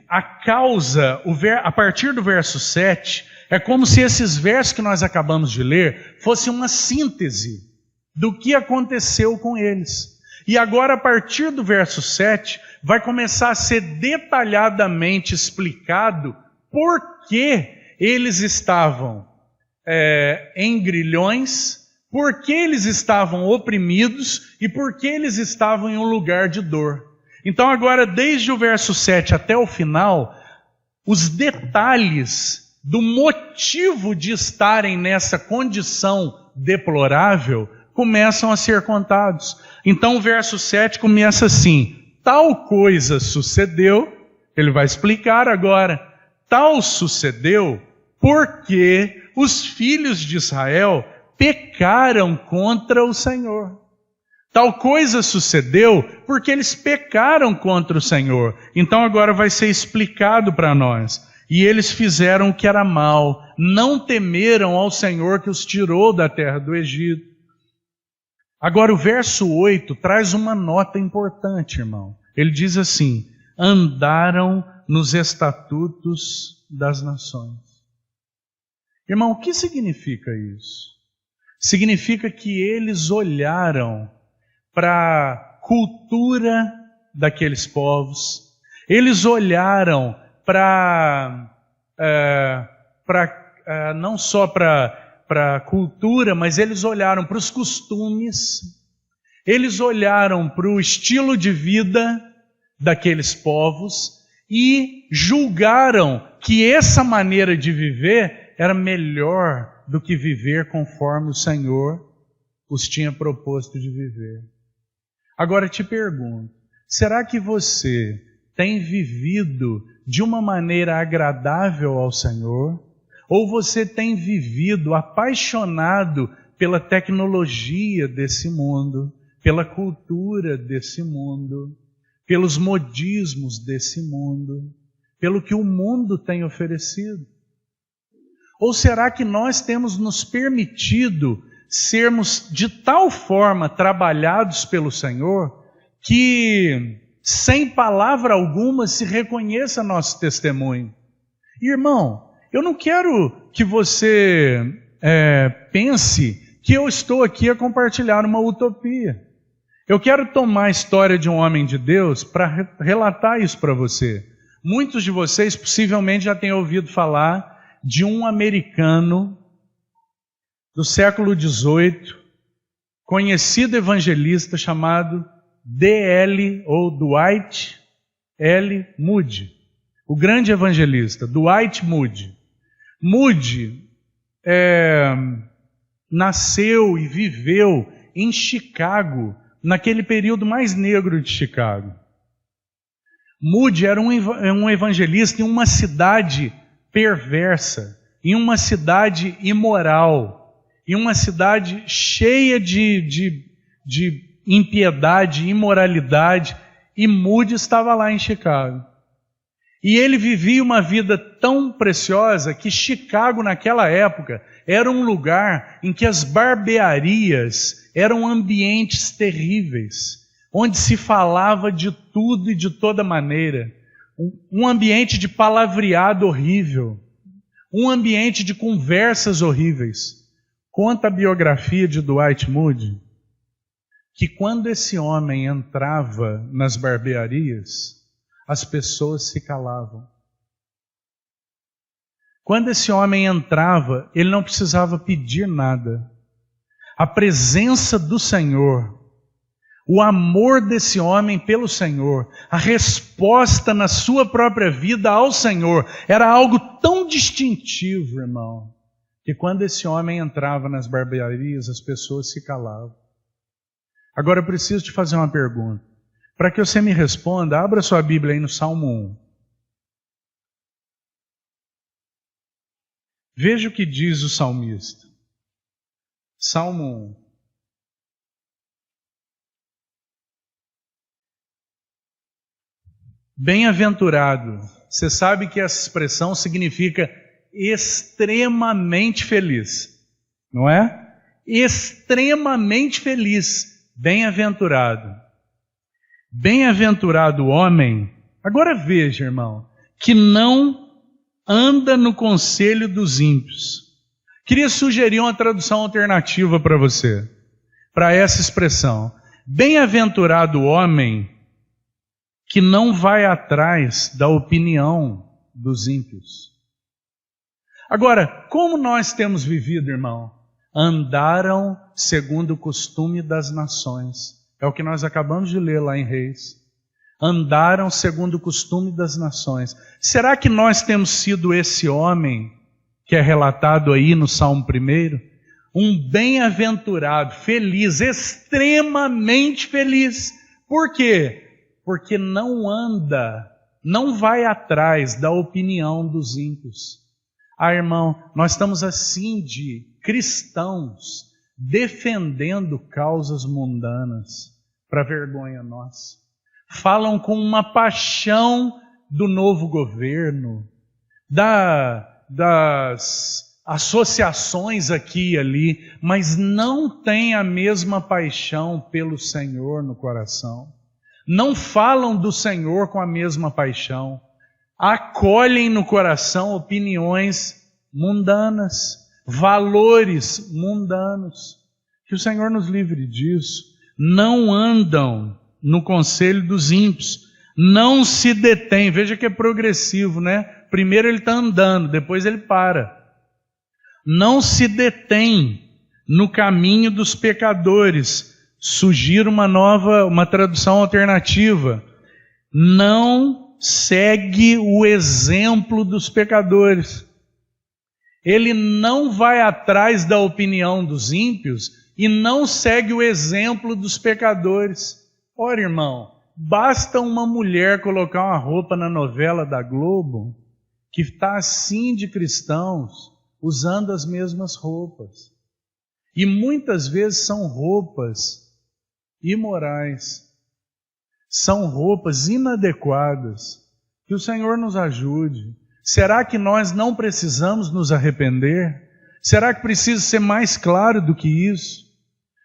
a causa, a partir do verso 7, é como se esses versos que nós acabamos de ler fossem uma síntese do que aconteceu com eles. E agora, a partir do verso 7, vai começar a ser detalhadamente explicado por que eles estavam em grilhões, por que eles estavam oprimidos e por que eles estavam em um lugar de dor. Então agora, desde o verso 7 até o final, os detalhes do motivo de estarem nessa condição deplorável começam a ser contados. Então o verso 7 começa assim: tal coisa sucedeu, ele vai explicar agora, tal sucedeu porque os filhos de Israel pecaram contra o Senhor. Tal coisa sucedeu porque eles pecaram contra o Senhor. Então agora vai ser explicado para nós. E eles fizeram o que era mal, não temeram ao Senhor que os tirou da terra do Egito. Agora o verso 8 traz uma nota importante, irmão. Ele diz assim: andaram nos estatutos das nações. Irmão, o que significa isso? Significa que eles olharam para a cultura daqueles povos, eles olharam não só para a cultura, mas eles olharam para os costumes, eles olharam para o estilo de vida daqueles povos e julgaram que essa maneira de viver era melhor do que viver conforme o Senhor os tinha proposto de viver. Agora te pergunto, será que você tem vivido de uma maneira agradável ao Senhor? Ou você tem vivido apaixonado pela tecnologia desse mundo, pela cultura desse mundo, pelos modismos desse mundo, pelo que o mundo tem oferecido? Ou será que nós temos nos permitido sermos de tal forma trabalhados pelo Senhor que, sem palavra alguma, se reconheça nosso testemunho? Irmão, eu não quero que você pense que eu estou aqui a compartilhar uma utopia. Eu quero tomar a história de um homem de Deus para relatar isso para você. Muitos de vocês possivelmente já têm ouvido falar de um americano do século XVIII, conhecido evangelista chamado D.L. ou Dwight L. Moody, o grande evangelista, Dwight Moody. Moody nasceu e viveu em Chicago, naquele período mais negro de Chicago. Moody era um evangelista em uma cidade perversa, em uma cidade imoral, em uma cidade cheia de impiedade, imoralidade, e Moody estava lá em Chicago. E ele vivia uma vida tão preciosa que Chicago, naquela época, era um lugar em que as barbearias eram ambientes terríveis, onde se falava de tudo e de toda maneira. Um ambiente de palavreado horrível, um ambiente de conversas horríveis. Conta a biografia de Dwight Moody que quando esse homem entrava nas barbearias, as pessoas se calavam. Quando esse homem entrava, ele não precisava pedir nada. A presença do Senhor, o amor desse homem pelo Senhor, a resposta na sua própria vida ao Senhor, era algo tão distintivo, irmão, que quando esse homem entrava nas barbearias, as pessoas se calavam. Agora eu preciso te fazer uma pergunta. Para que você me responda, abra sua Bíblia aí no Salmo 1. Veja o que diz o salmista. Salmo 1. Bem-aventurado. Você sabe que essa expressão significa extremamente feliz, não é? Extremamente feliz. Bem-aventurado. Bem-aventurado o homem. Agora veja, irmão, que não anda no conselho dos ímpios. Queria sugerir uma tradução alternativa para você, para essa expressão. Bem-aventurado o homem que não vai atrás da opinião dos ímpios. Agora, como nós temos vivido, irmão? Andaram segundo o costume das nações. É o que nós acabamos de ler lá em Reis. Andaram segundo o costume das nações. Será que nós temos sido esse homem que é relatado aí no Salmo 1? Um bem-aventurado, feliz, extremamente feliz. Por quê? Porque não anda, não vai atrás da opinião dos ímpios. Ah, irmão, nós estamos assim de cristãos defendendo causas mundanas, para vergonha nossa. Falam com uma paixão do novo governo, das associações aqui e ali, mas não têm a mesma paixão pelo Senhor no coração. Não falam do Senhor com a mesma paixão. Acolhem no coração opiniões mundanas, valores mundanos. Que o Senhor nos livre disso. Não andam no conselho dos ímpios. Não se detêm. Veja que é progressivo, né? Primeiro ele está andando, depois ele para. Não se detém no caminho dos pecadores. Sugiro uma tradução alternativa. Não segue o exemplo dos pecadores. Ele não vai atrás da opinião dos ímpios e não segue o exemplo dos pecadores. Ora, irmão, basta uma mulher colocar uma roupa na novela da Globo que está assim de cristãos usando as mesmas roupas. E muitas vezes são roupas imorais, são roupas inadequadas. Que o Senhor nos ajude. Será que nós não precisamos nos arrepender? Será que precisa ser mais claro do que isso?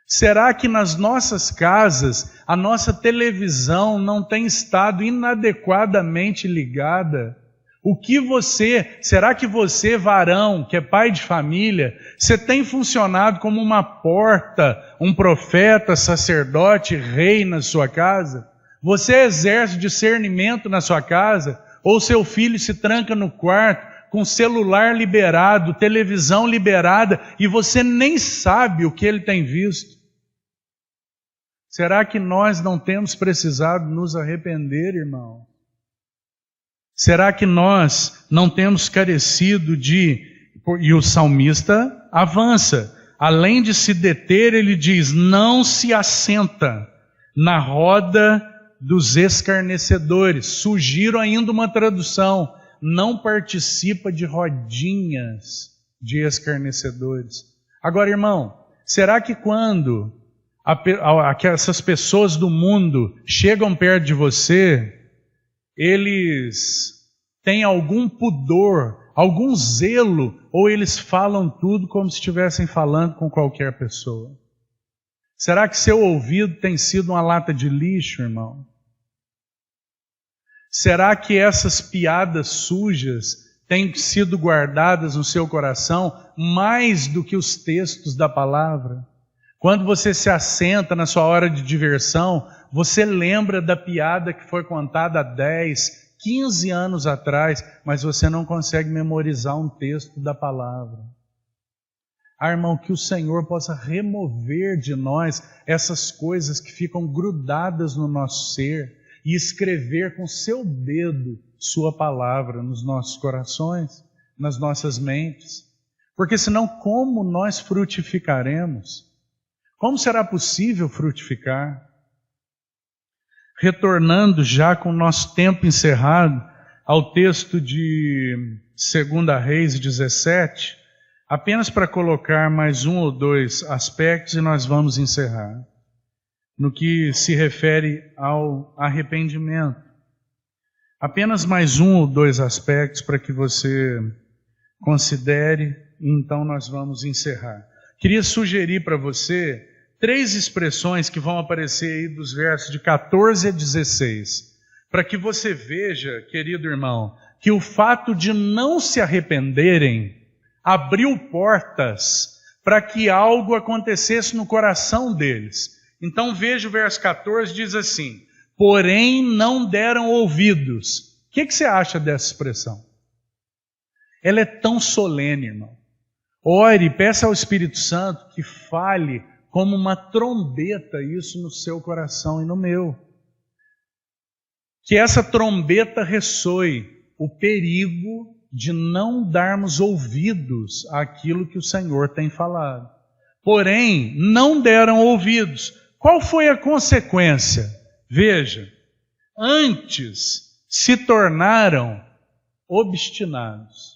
Será que nas nossas casas a nossa televisão não tem estado inadequadamente ligada? Será que você, varão, que é pai de família, você tem funcionado como uma porta, um profeta, sacerdote, rei na sua casa? Você exerce discernimento na sua casa? Ou seu filho se tranca no quarto com celular liberado, televisão liberada, e você nem sabe o que ele tem visto? Será que nós não temos precisado nos arrepender, irmão? Será que nós não temos carecido E o salmista avança. Além de se deter, ele diz, não se assenta na roda dos escarnecedores. Sugiro ainda uma tradução, não participa de rodinhas de escarnecedores. Agora, irmão, será que quando essas pessoas do mundo chegam perto de você, eles têm algum pudor, algum zelo, ou eles falam tudo como se estivessem falando com qualquer pessoa? Será que seu ouvido tem sido uma lata de lixo, irmão? Será que essas piadas sujas têm sido guardadas no seu coração mais do que os textos da palavra? Quando você se assenta na sua hora de diversão, você lembra da piada que foi contada há 10, 15 anos atrás, mas você não consegue memorizar um texto da palavra. Ah, irmão, que o Senhor possa remover de nós essas coisas que ficam grudadas no nosso ser e escrever com seu dedo sua palavra nos nossos corações, nas nossas mentes. Porque senão como nós frutificaremos? Como será possível frutificar? Retornando já com o nosso tempo encerrado ao texto de 2 Reis 17, Apenas para colocar mais um ou dois aspectos e nós vamos encerrar. No que se refere ao arrependimento. Apenas mais um ou dois aspectos para que você considere, e então nós vamos encerrar. Queria sugerir para você 3 expressões que vão aparecer aí dos versos de 14 a 16, para que você veja, querido irmão, que o fato de não se arrependerem abriu portas para que algo acontecesse no coração deles. Então veja o verso 14, diz assim: porém não deram ouvidos. O que você acha dessa expressão? Ela é tão solene, irmão. Ore, peça ao Espírito Santo que fale como uma trombeta isso no seu coração e no meu. Que essa trombeta ressoe o perigo de não darmos ouvidos àquilo que o Senhor tem falado. Porém, não deram ouvidos. Qual foi a consequência? Veja, antes se tornaram obstinados.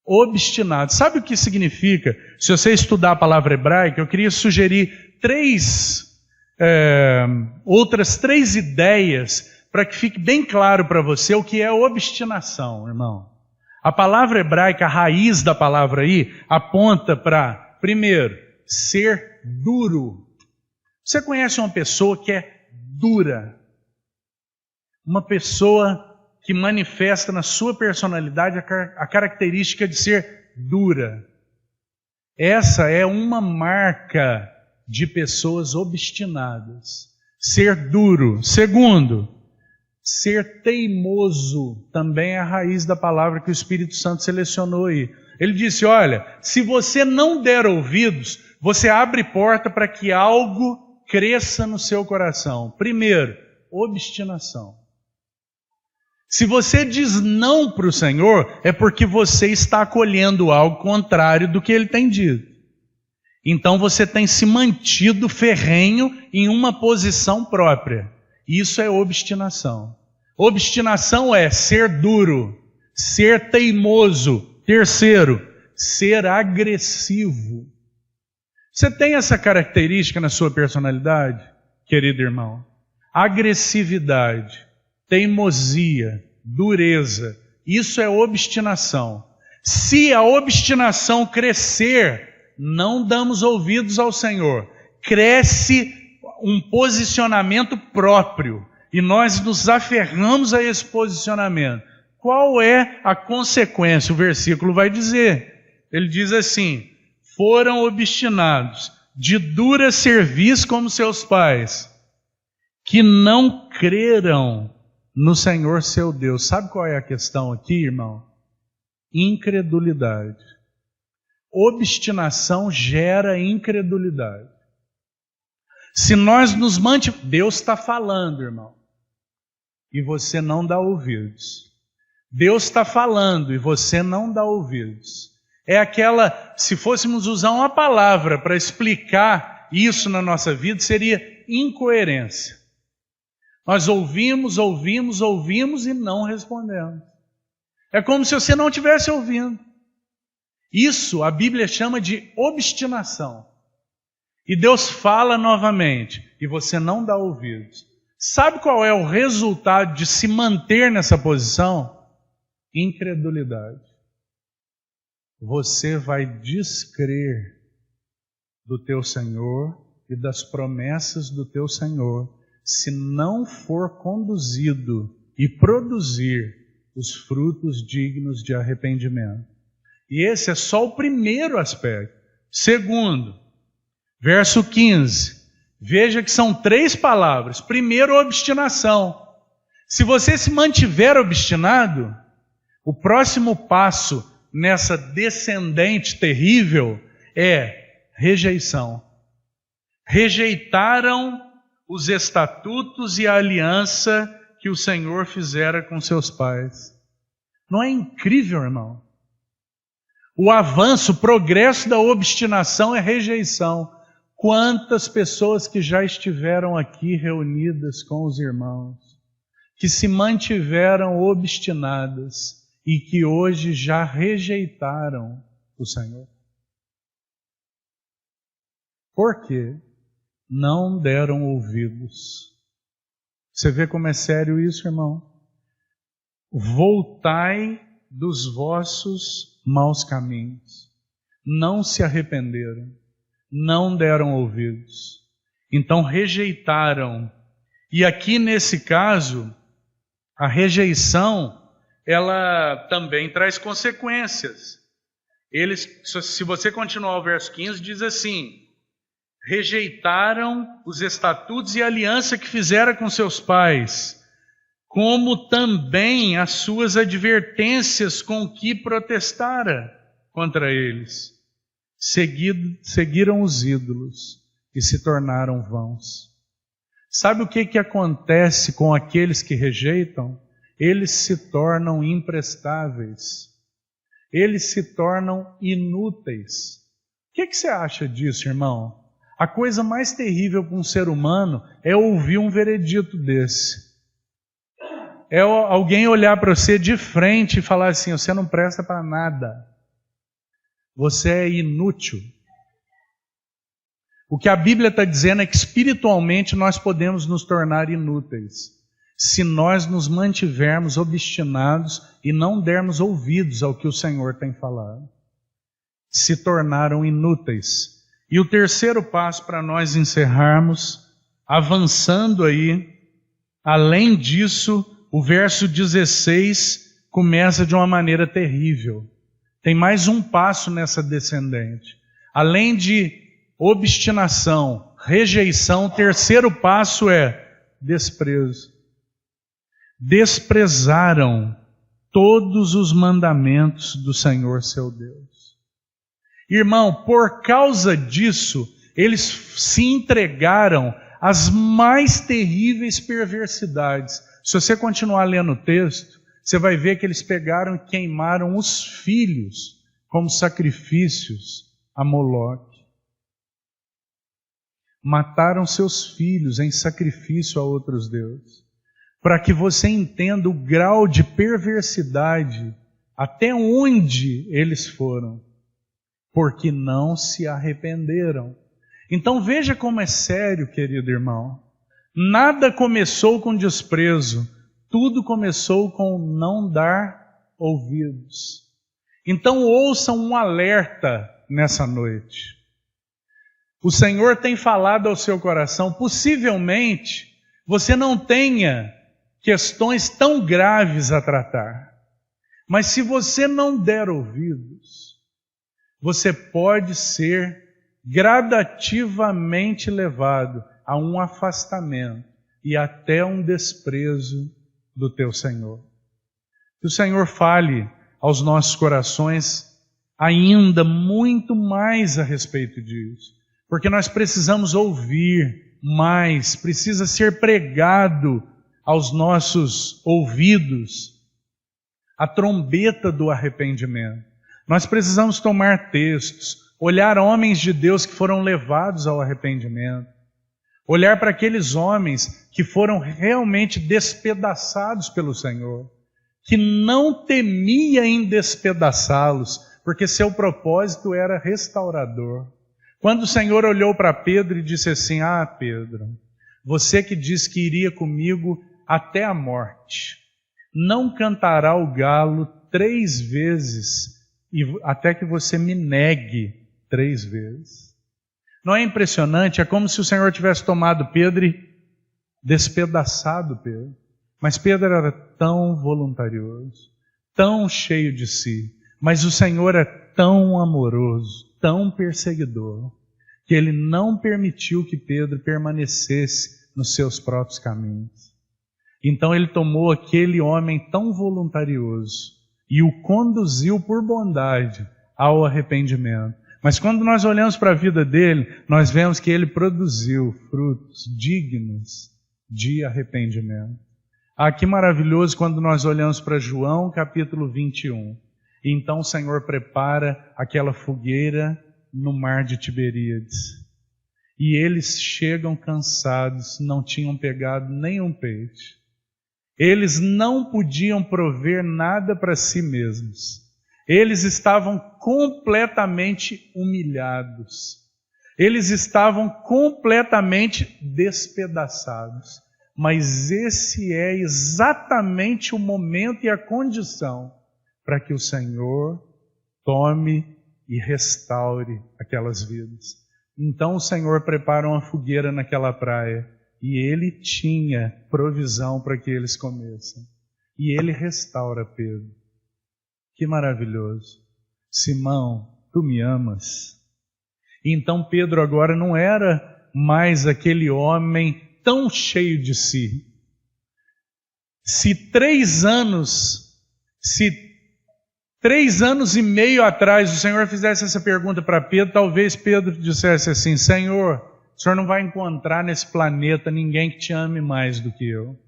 Obstinados. Sabe o que significa? Se você estudar a palavra hebraica, eu queria sugerir outras três ideias para que fique bem claro para você o que é obstinação, irmão. A palavra hebraica, a raiz da palavra aí, aponta para, primeiro, ser duro. Você conhece uma pessoa que é dura? Uma pessoa que manifesta na sua personalidade a característica de ser dura. Essa é uma marca de pessoas obstinadas. Ser duro. Segundo, ser teimoso também é a raiz da palavra que o Espírito Santo selecionou aí. Ele disse, olha, se você não der ouvidos, você abre porta para que algo cresça no seu coração. Primeiro, obstinação. Se você diz não para o Senhor, é porque você está acolhendo algo contrário do que Ele tem dito. Então você tem se mantido ferrenho em uma posição própria. Isso é obstinação. Obstinação é ser duro, ser teimoso. Terceiro, ser agressivo. Você tem essa característica na sua personalidade, querido irmão? Agressividade, teimosia, dureza. Isso é obstinação. Se a obstinação crescer, não damos ouvidos ao Senhor. Cresce um posicionamento próprio e nós nos aferramos a esse posicionamento. Qual é a consequência? O versículo vai dizer. Ele diz assim: foram obstinados, de dura cerviz como seus pais, que não creram no Senhor seu Deus. Sabe qual é a questão aqui, irmão? Incredulidade. Obstinação gera incredulidade. Se nós nos mantivermos... Deus está falando, irmão, e você não dá ouvidos. Deus está falando e você não dá ouvidos. É aquela, se fôssemos usar uma palavra para explicar isso na nossa vida, seria incoerência. Nós ouvimos e não respondemos. É como se você não estivesse ouvindo. Isso a Bíblia chama de obstinação. E Deus fala novamente e você não dá ouvidos. Sabe qual é o resultado de se manter nessa posição? Incredulidade. Você vai descrer do teu Senhor e das promessas do teu Senhor, se não for conduzido e produzir os frutos dignos de arrependimento. E esse é só o primeiro aspecto. Segundo, verso 15. Veja que são 3 palavras. Primeiro, obstinação. Se você se mantiver obstinado, o próximo passo nessa descendente terrível é rejeição. Rejeitaram os estatutos e a aliança que o Senhor fizera com seus pais. Não é incrível, irmão? O avanço, o progresso da obstinação é rejeição. Quantas pessoas que já estiveram aqui reunidas com os irmãos, que se mantiveram obstinadas e que hoje já rejeitaram o Senhor. Porque não deram ouvidos. Você vê como é sério isso, irmão? Voltai dos vossos maus caminhos. Não se arrependeram, não deram ouvidos. Então rejeitaram. E aqui nesse caso, a rejeição, ela também traz consequências. Eles, se você continuar o verso 15, diz assim: rejeitaram os estatutos e a aliança que fizera com seus pais, como também as suas advertências com que protestara contra eles. Seguiram os ídolos e se tornaram vãos. Sabe o que acontece com aqueles que rejeitam? Eles se tornam imprestáveis. Eles se tornam inúteis. O que você acha disso, irmão? A coisa mais terrível para um ser humano é ouvir um veredito desse. É alguém olhar para você de frente e falar assim: você não presta para nada. Você é inútil. O que a Bíblia está dizendo é que espiritualmente nós podemos nos tornar inúteis, se nós nos mantivermos obstinados e não dermos ouvidos ao que o Senhor tem falado. Se tornaram inúteis. E o terceiro passo para nós encerrarmos, avançando aí, além disso, o verso 16 começa de uma maneira terrível. Tem mais um passo nessa descendente. Além de obstinação, rejeição, o terceiro passo é desprezo. Desprezaram todos os mandamentos do Senhor seu Deus. Irmão, por causa disso, eles se entregaram às mais terríveis perversidades. Se você continuar lendo o texto, você vai ver que eles pegaram e queimaram os filhos como sacrifícios a Moloque. Mataram seus filhos em sacrifício a outros deuses. Para que você entenda o grau de perversidade, até onde eles foram. Porque não se arrependeram. Então veja como é sério, querido irmão. Nada começou com desprezo, tudo começou com não dar ouvidos. Então ouçam um alerta nessa noite. O Senhor tem falado ao seu coração, possivelmente você não tenha questões tão graves a tratar, mas se você não der ouvidos, você pode ser gradativamente levado a um afastamento e até um desprezo do teu Senhor. Que o Senhor fale aos nossos corações ainda muito mais a respeito disso, porque nós precisamos ouvir mais, precisa ser pregado aos nossos ouvidos a trombeta do arrependimento. Nós precisamos tomar textos, olhar homens de Deus que foram levados ao arrependimento, olhar para aqueles homens que foram realmente despedaçados pelo Senhor, que não temia em despedaçá-los, porque seu propósito era restaurador. Quando o Senhor olhou para Pedro e disse assim: ah, Pedro, você que diz que iria comigo até a morte, não cantará o galo 3 vezes, até que você me negue 3 vezes. Não é impressionante? É como se o Senhor tivesse tomado Pedro e despedaçado Pedro. Mas Pedro era tão voluntarioso, tão cheio de si, mas o Senhor é tão amoroso, tão perseguidor, que ele não permitiu que Pedro permanecesse nos seus próprios caminhos. Então ele tomou aquele homem tão voluntarioso e o conduziu por bondade ao arrependimento. Mas quando nós olhamos para a vida dele, nós vemos que ele produziu frutos dignos de arrependimento. Ah, que maravilhoso quando nós olhamos para João capítulo 21. Então o Senhor prepara aquela fogueira no mar de Tiberíades. E eles chegam cansados, não tinham pegado nenhum peixe. Eles não podiam prover nada para si mesmos. Eles estavam completamente humilhados. Eles estavam completamente despedaçados. Mas esse é exatamente o momento e a condição para que o Senhor tome e restaure aquelas vidas. Então o Senhor prepara uma fogueira naquela praia e Ele tinha provisão para que eles comessem. E Ele restaura Pedro. Que maravilhoso. Simão, tu me amas? Então Pedro agora não era mais aquele homem tão cheio de si. Se 3 anos e meio atrás o Senhor fizesse essa pergunta para Pedro, talvez Pedro dissesse assim: Senhor, o Senhor não vai encontrar nesse planeta ninguém que te ame mais do que eu.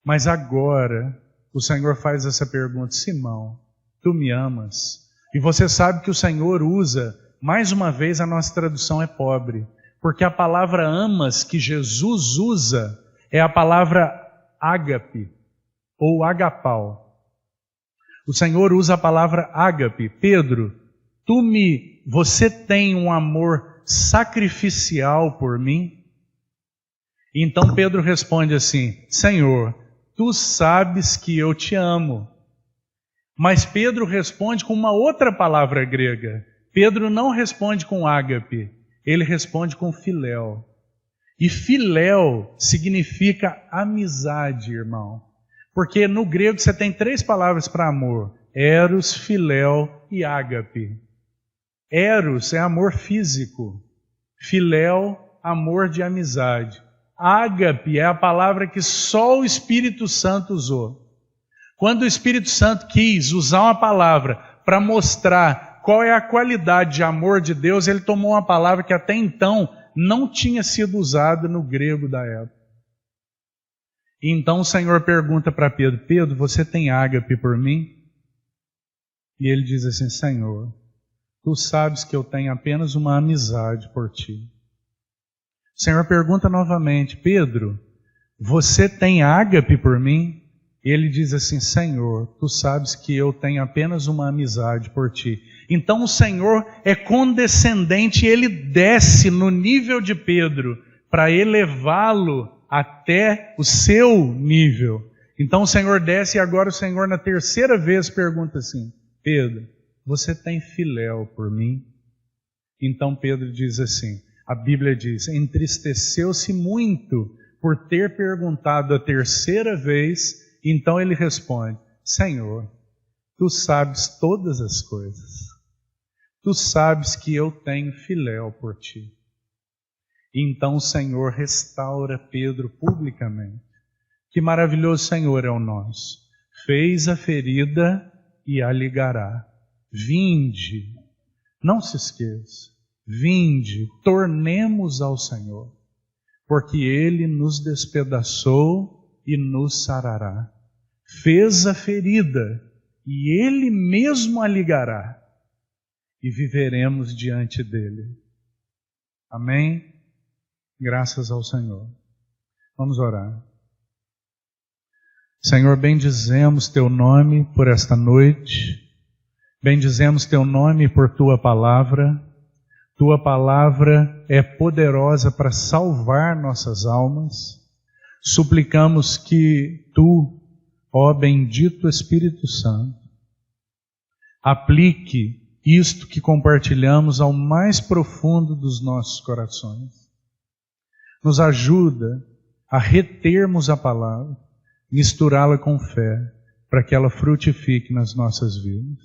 Mas agora o Senhor faz essa pergunta: Simão, tu me amas? E você sabe que o Senhor usa, mais uma vez a nossa tradução é pobre, porque a palavra amas que Jesus usa é a palavra ágape ou agapau. O Senhor usa a palavra ágape. Pedro, você tem um amor sacrificial por mim? Então Pedro responde assim: Senhor, tu sabes que eu te amo. Mas Pedro responde com uma outra palavra grega. Pedro não responde com ágape, ele responde com filéu. E filéu significa amizade, irmão. Porque no grego você tem 3 palavras para amor: eros, filéu e ágape. Eros é amor físico. Filéu, amor de amizade. Ágape é a palavra que só o Espírito Santo usou. Quando o Espírito Santo quis usar uma palavra para mostrar qual é a qualidade de amor de Deus, ele tomou uma palavra que até então não tinha sido usada no grego da época. Então o Senhor pergunta para Pedro: Pedro, você tem ágape por mim? E ele diz assim: Senhor, tu sabes que eu tenho apenas uma amizade por ti. O Senhor pergunta novamente: Pedro, você tem ágape por mim? E ele diz assim: Senhor, tu sabes que eu tenho apenas uma amizade por ti. Então o Senhor é condescendente, ele desce no nível de Pedro para elevá-lo até o seu nível. Então o Senhor desce e agora o Senhor na 3ª vez pergunta assim: Pedro, você tem filéu por mim? Então Pedro diz assim, a Bíblia diz, entristeceu-se muito por ter perguntado a 3ª vez. Então ele responde: Senhor, tu sabes todas as coisas. Tu sabes que eu tenho filéu por ti. Então o Senhor restaura Pedro publicamente. Que maravilhoso Senhor é o nosso. Fez a ferida e a ligará. Vinde, não se esqueça, vinde, tornemos ao Senhor, porque Ele nos despedaçou e nos sarará. Fez a ferida e Ele mesmo a ligará, e viveremos diante dEle. Amém? Graças ao Senhor. Vamos orar. Senhor, bendizemos Teu nome por esta noite, bendizemos Teu nome por Tua palavra. Tua palavra é poderosa para salvar nossas almas. Suplicamos que Tu, ó bendito Espírito Santo, aplique isto que compartilhamos ao mais profundo dos nossos corações. Nos ajuda a retermos a palavra, misturá-la com fé, para que ela frutifique nas nossas vidas.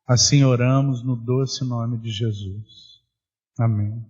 Assim oramos no doce nome de Jesus. Amém.